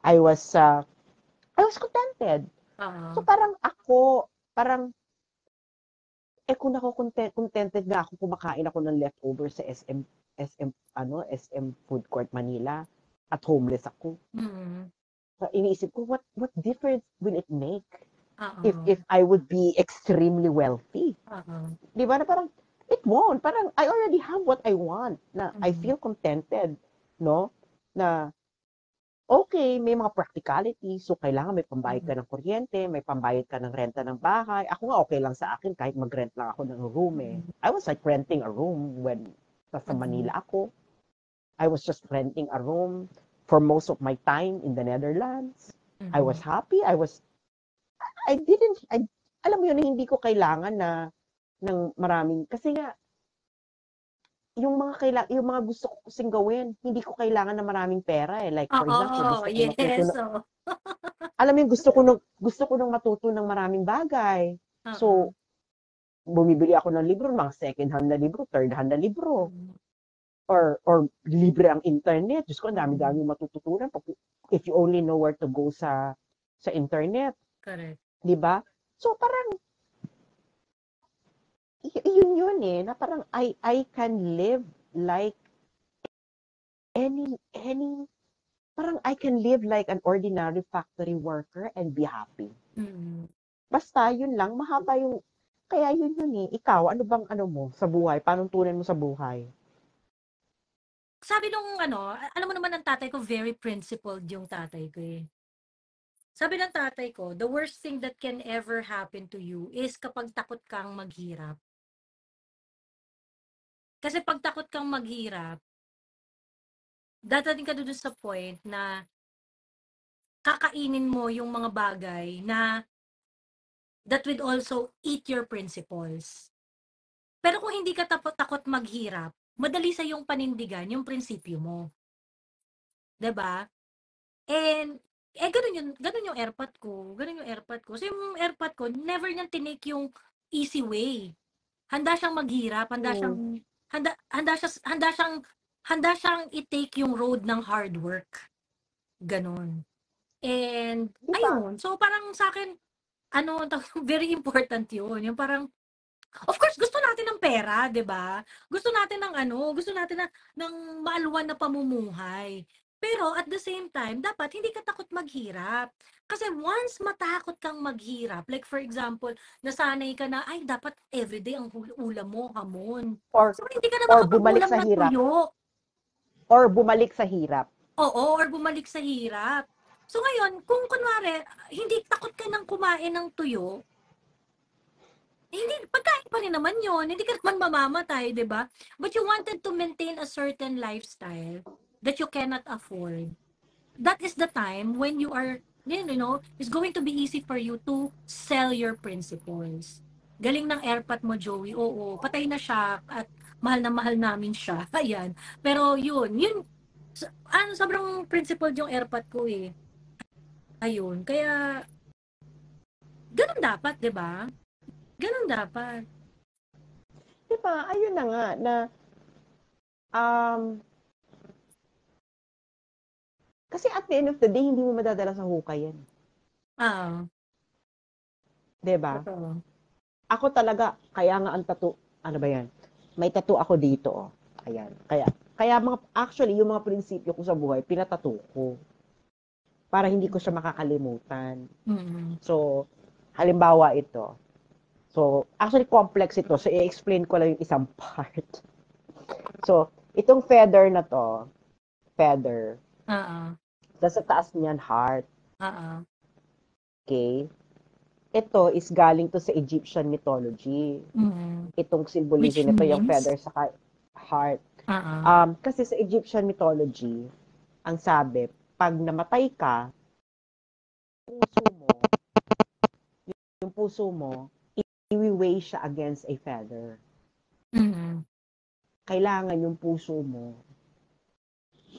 I was contented. So Oo. parang kung contented nga ako kumakain ako ng leftover sa SM Food Court Manila at homeless ako. Mm-mm. So, iniisip ko, what difference will it make Oo. if I would be extremely wealthy? Oo. Di ba? Na parang, it won't. Parang, I already have what I want. Na I Mm-mm. feel contented. No? Na, okay, may mga practicality. So, kailangan may pambayad ka Mm-mm. ng kuryente, may pambayad ka ng renta ng bahay. Ako nga, okay lang sa akin kahit mag-rent lang ako ng room eh. Mm-mm. I was like renting a room when nasa Mm-mm. Manila ako. I was just renting a room for most of my time in the Netherlands. I was Mm-mm. happy. I didn't, I, alam mo yun, hindi ko kailangan na ng maraming, kasi nga, yung mga gusto ko kasing gawin, hindi ko kailangan ng maraming pera eh. Like, for example, Oo. Yes. Oo. alam mo yung gusto ko nung matuto ng maraming bagay. Oo. So, bumibili ako ng libro, mga second hand na libro, third hand na libro, Mm-mm. or libre ang internet. Diyos ko, ang Mm-mm. dami-dami matututunan. If you only know where to go sa internet. Correct. Di ba? So, parang, yun eh, na parang I can live like any parang I can live like an ordinary factory worker and be happy. Mm-mm. Basta yun lang, mahaba yung, kaya yun eh. Ikaw, ano bang ano mo sa buhay? Paano tunan mo sa buhay? Sabi nung alam mo naman ang tatay ko, very principled yung tatay ko eh. Sabi ng tatay ko, the worst thing that can ever happen to you is kapag takot kang maghirap. Kasi pag takot kang maghirap, dadating ka doon sa point na kakainin mo yung mga bagay na that would also eat your principles. Pero kung hindi ka takot maghirap, madali sa yung panindigan yung prinsipyo mo. 'Di ba? And ganun yung airpot ko. Ganun yung airpot ko. So yung airpot ko, never niyang tinake yung easy way. Handa siyang maghirap, handa siyang i-take yung road ng hard work. Ganon. And Di ba? ayun, so parang sa akin, very important yun. Yung parang, of course, gusto natin ng pera, 'di ba? Gusto natin ng maaluwan na pamumuhay. Pero at the same time, dapat hindi ka takot maghirap. Kasi once matakot kang maghirap, like for example, nasanay ka na, ay, dapat everyday ang ulam mo, hamon. Or, So, hindi ka na or bumalik makapag-ulam sa ng hirap. tuyo. Or bumalik sa hirap. Oo, or bumalik sa hirap. So ngayon, kung kunwari, hindi takot ka ng kumain ng tuyo, hindi, pagkain pa rin naman yun. Hindi ka naman mamamatay, di ba? But you wanted to maintain a certain lifestyle that you cannot afford. That is the time when it's going to be easy for you to sell your principles. Galing ng airpot mo, Joey. Oo, patay na siya at mahal na namin siya. Ayan. Pero yun, sobrang principled yung airpot ko eh. Ayun. Kaya, ganun dapat, di ba? Ganun dapat. Di ba? Ayun na nga, na, kasi at the end of the day, hindi mo madadala sa hukay yan. Ah, Di ba? totoo. Ako talaga, kaya nga ang tattoo, ano ba yan? May tattoo ako dito. Oh. Ayan. Kaya actually, yung mga prinsipyo ko sa buhay, pinatattoo ko. Para hindi ko siya makakalimutan. Mm-hmm. So, halimbawa ito. So, actually complex ito. So, i-explain ko lang yung isang part. So, itong feather na to, feather. Sa taas niyan, heart. Okay? Ito is galing to sa Egyptian mythology. Mm-hmm. Itong symbolism nito, yung feather sa heart. Kasi sa Egyptian mythology, ang sabi, pag namatay ka, yung puso mo, i-weigh siya against a feather. Mm-hmm. Kailangan yung puso mo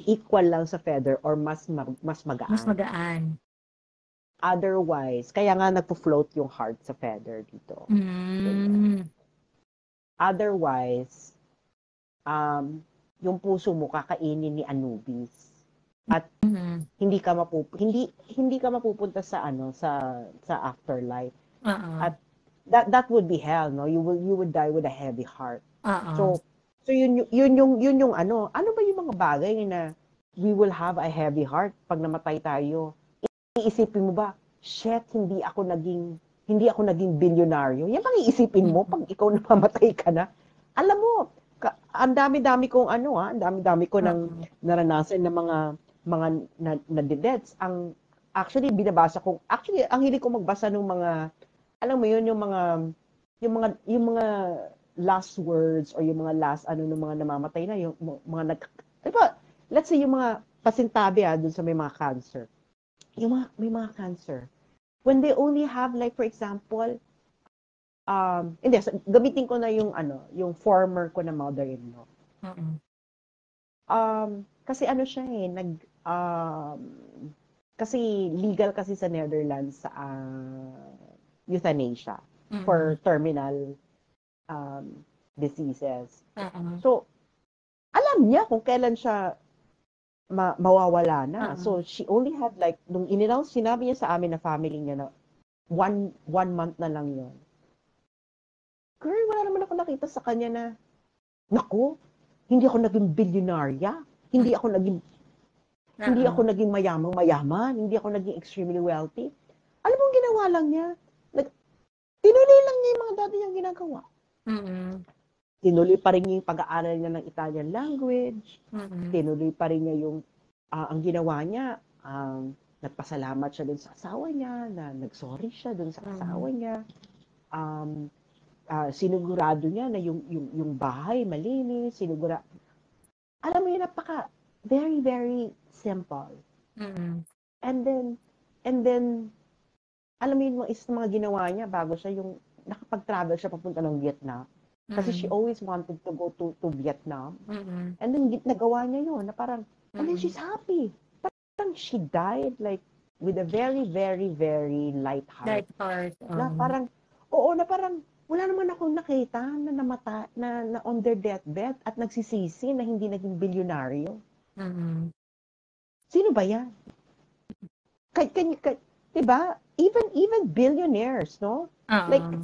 equal lang sa feather or mas magaan. Mas magaan. Otherwise, kaya nga nagpo-float yung heart sa feather dito. Mm. Otherwise, yung puso mo kakainin ni Anubis. At hindi ka mapupunta sa sa afterlife. At that would be hell, no? You would die with a heavy heart. So yun yung ano ba yung mga bagay na we will have a heavy heart pag namatay tayo? Iisipin mo ba, shit, hindi ako naging bilyonaryo. Yan bang iisipin mo pag ikaw namamatay ka na? Alam mo, ang dami-dami kong ang dami-dami ko nang naranasan ng mga na-deaths. Actually binabasa ko, ang hilig ko magbasa ng mga, alam mo yun, yung mga last words or yung mga last ng mga namamatay na, yung mga diba, let's say yung mga pasintabi dun sa may mga cancer. May mga cancer. When they only have, like for example, hindi, gamitin ko na yung former ko na mother-in-law. Kasi siya kasi legal kasi sa Netherlands euthanasia for terminal diseases. So, alam niya kung kailan siya mawawala na. So, she only had like, nung in-announce, sinabi niya sa amin na family niya na one month na lang yun. Girl, wala naman ako nakita sa kanya na, naku, hindi ako naging bilyonarya, hindi ako naging mayaman, hindi ako naging extremely wealthy. Alam mo, ginawa lang niya. Tinuloy lang niya yung mga dati niyang ginagawa. Tinuloy pa rin niya yung pag-aaral niya ng Italian language. Tinuloy pa rin niya yung, ang ginawa niya, nagpasalamat siya dun sa asawa niya, na nagsorry siya dun sa asawa niya. Sinigurado niya na yung bahay malinis, alam mo yun, very, very simple. And then, And then, alam mo yun, mga ginawa niya bago siya yung nakapag-travel siya papunta ng Vietnam. Kasi she always wanted to go to Vietnam. And then, nagawa niya yun, na parang, and then she's happy. Parang she died like with a very, very, very light heart. Light heart. Na parang, na parang, wala naman akong nakita na namata, na on their deathbed at nagsisisi na hindi naging bilyonaryo. Sino ba yan? Diba? Even billionaires, no?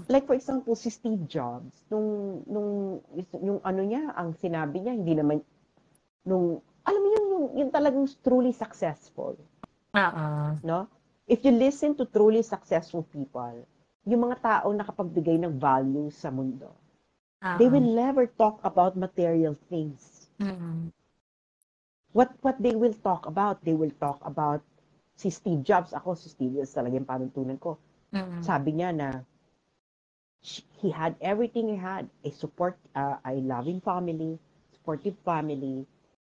Like for example, si Steve Jobs, yung ano niya, ang sinabi niya, hindi naman, alam mo yung talagang truly successful. No? If you listen to truly successful people, yung mga taong nakapagbigay ng value sa mundo, they will never talk about material things. What they will talk about si Steve Jobs, si Steve Jobs talaga yung panuntunan ko. Sabi niya na he had everything he had, a loving family, supportive family,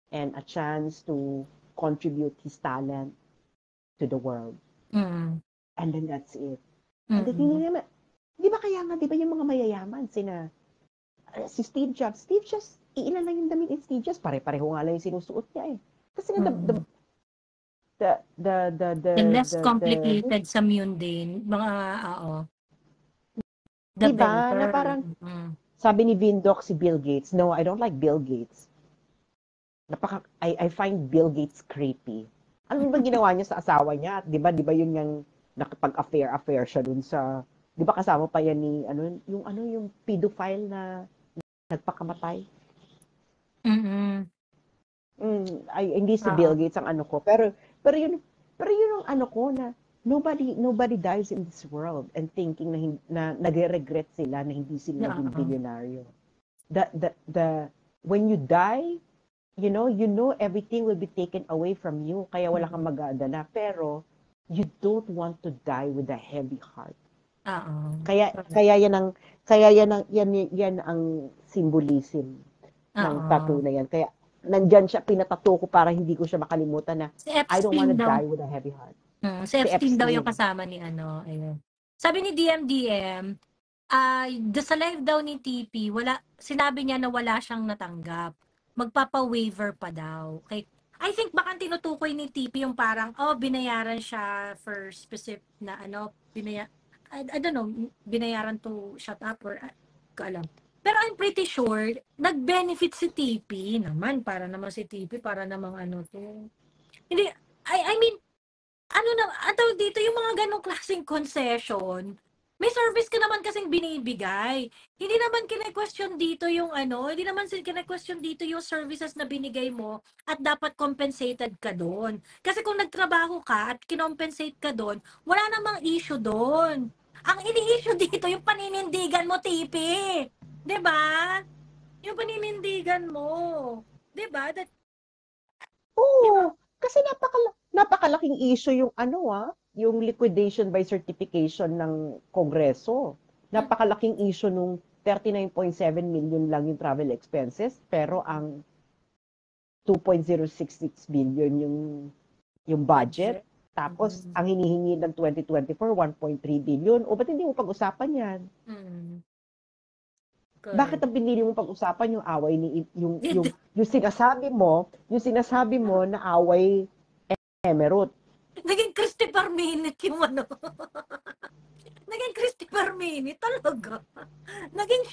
and a chance to contribute his talent to the world. And then that's it. And then, di ba yung mga mayayaman, si Steve Jobs, iilan lang yung damit ni Steve Jobs, pare-pareho nga lang yung sinusuot niya eh. Kasi nga, the less complicated sa mundane, mga, the diba, better. na parang, sabi ni Vindoc si Bill Gates, no, I don't like Bill Gates. I find Bill Gates creepy. Ano ba ginawa niya sa asawa niya? Di ba yun yung nakapag-affair siya dun sa, di ba kasama pa yan ni, yung pedophile na nagpakamatay? Hindi si Bill Gates ang ano ko, pero yun ang ano ko na, nobody dies in this world and thinking na nagre-regret sila na hindi sila naging bilyonaryo. When you die, you know everything will be taken away from you, kaya wala kang mag-aadala, pero you don't want to die with a heavy heart. Kaya yan ang symbolism ng tattoo na yan. Kaya nandyan siya, pinatato ko para hindi ko siya makalimutan na si Epstein I don't want to daw. die with a heavy heart. Si Epstein daw yung kasama ni ayun. Sabi ni DMDM, sa live daw ni TP, sinabi niya na wala siyang natanggap. Magpapa-waiver pa daw. I think baka tinutukoy ni TP yung parang, binayaran siya for specific na I don't know, binayaran to shut up or alam. Pero I'm pretty sure, nag-benefit si TP naman, para naman si TP, para namang to. Hindi, I mean, tawag dito, yung mga ganong klaseng concession, may service ka naman kasing binibigay. Hindi naman kine-question dito yung hindi naman kine-question dito yung services na binigay mo at dapat compensated ka doon. Kasi kung nagtrabaho ka at kinompensate ka doon, wala namang issue doon. Ang ini-issue dito yung paninindigan mo, TP. 'Di ba? Yung paninindigan mo. 'Di ba? Kasi napakalaking issue yung yung liquidation by certification ng Kongreso. Napakalaking issue nung 39.7 million lang yung travel expenses, pero ang 2.066 billion yung budget. Tapos, ang hinihingi ng 2024, 1.3 billion. O ba't hindi mo pag-usapan yan? Bakit ang pinili mo pag-usapan yung away yung sinasabi mo na away Emerald? Naging Christopher Minute yung Naging Christopher Minute talaga. Naging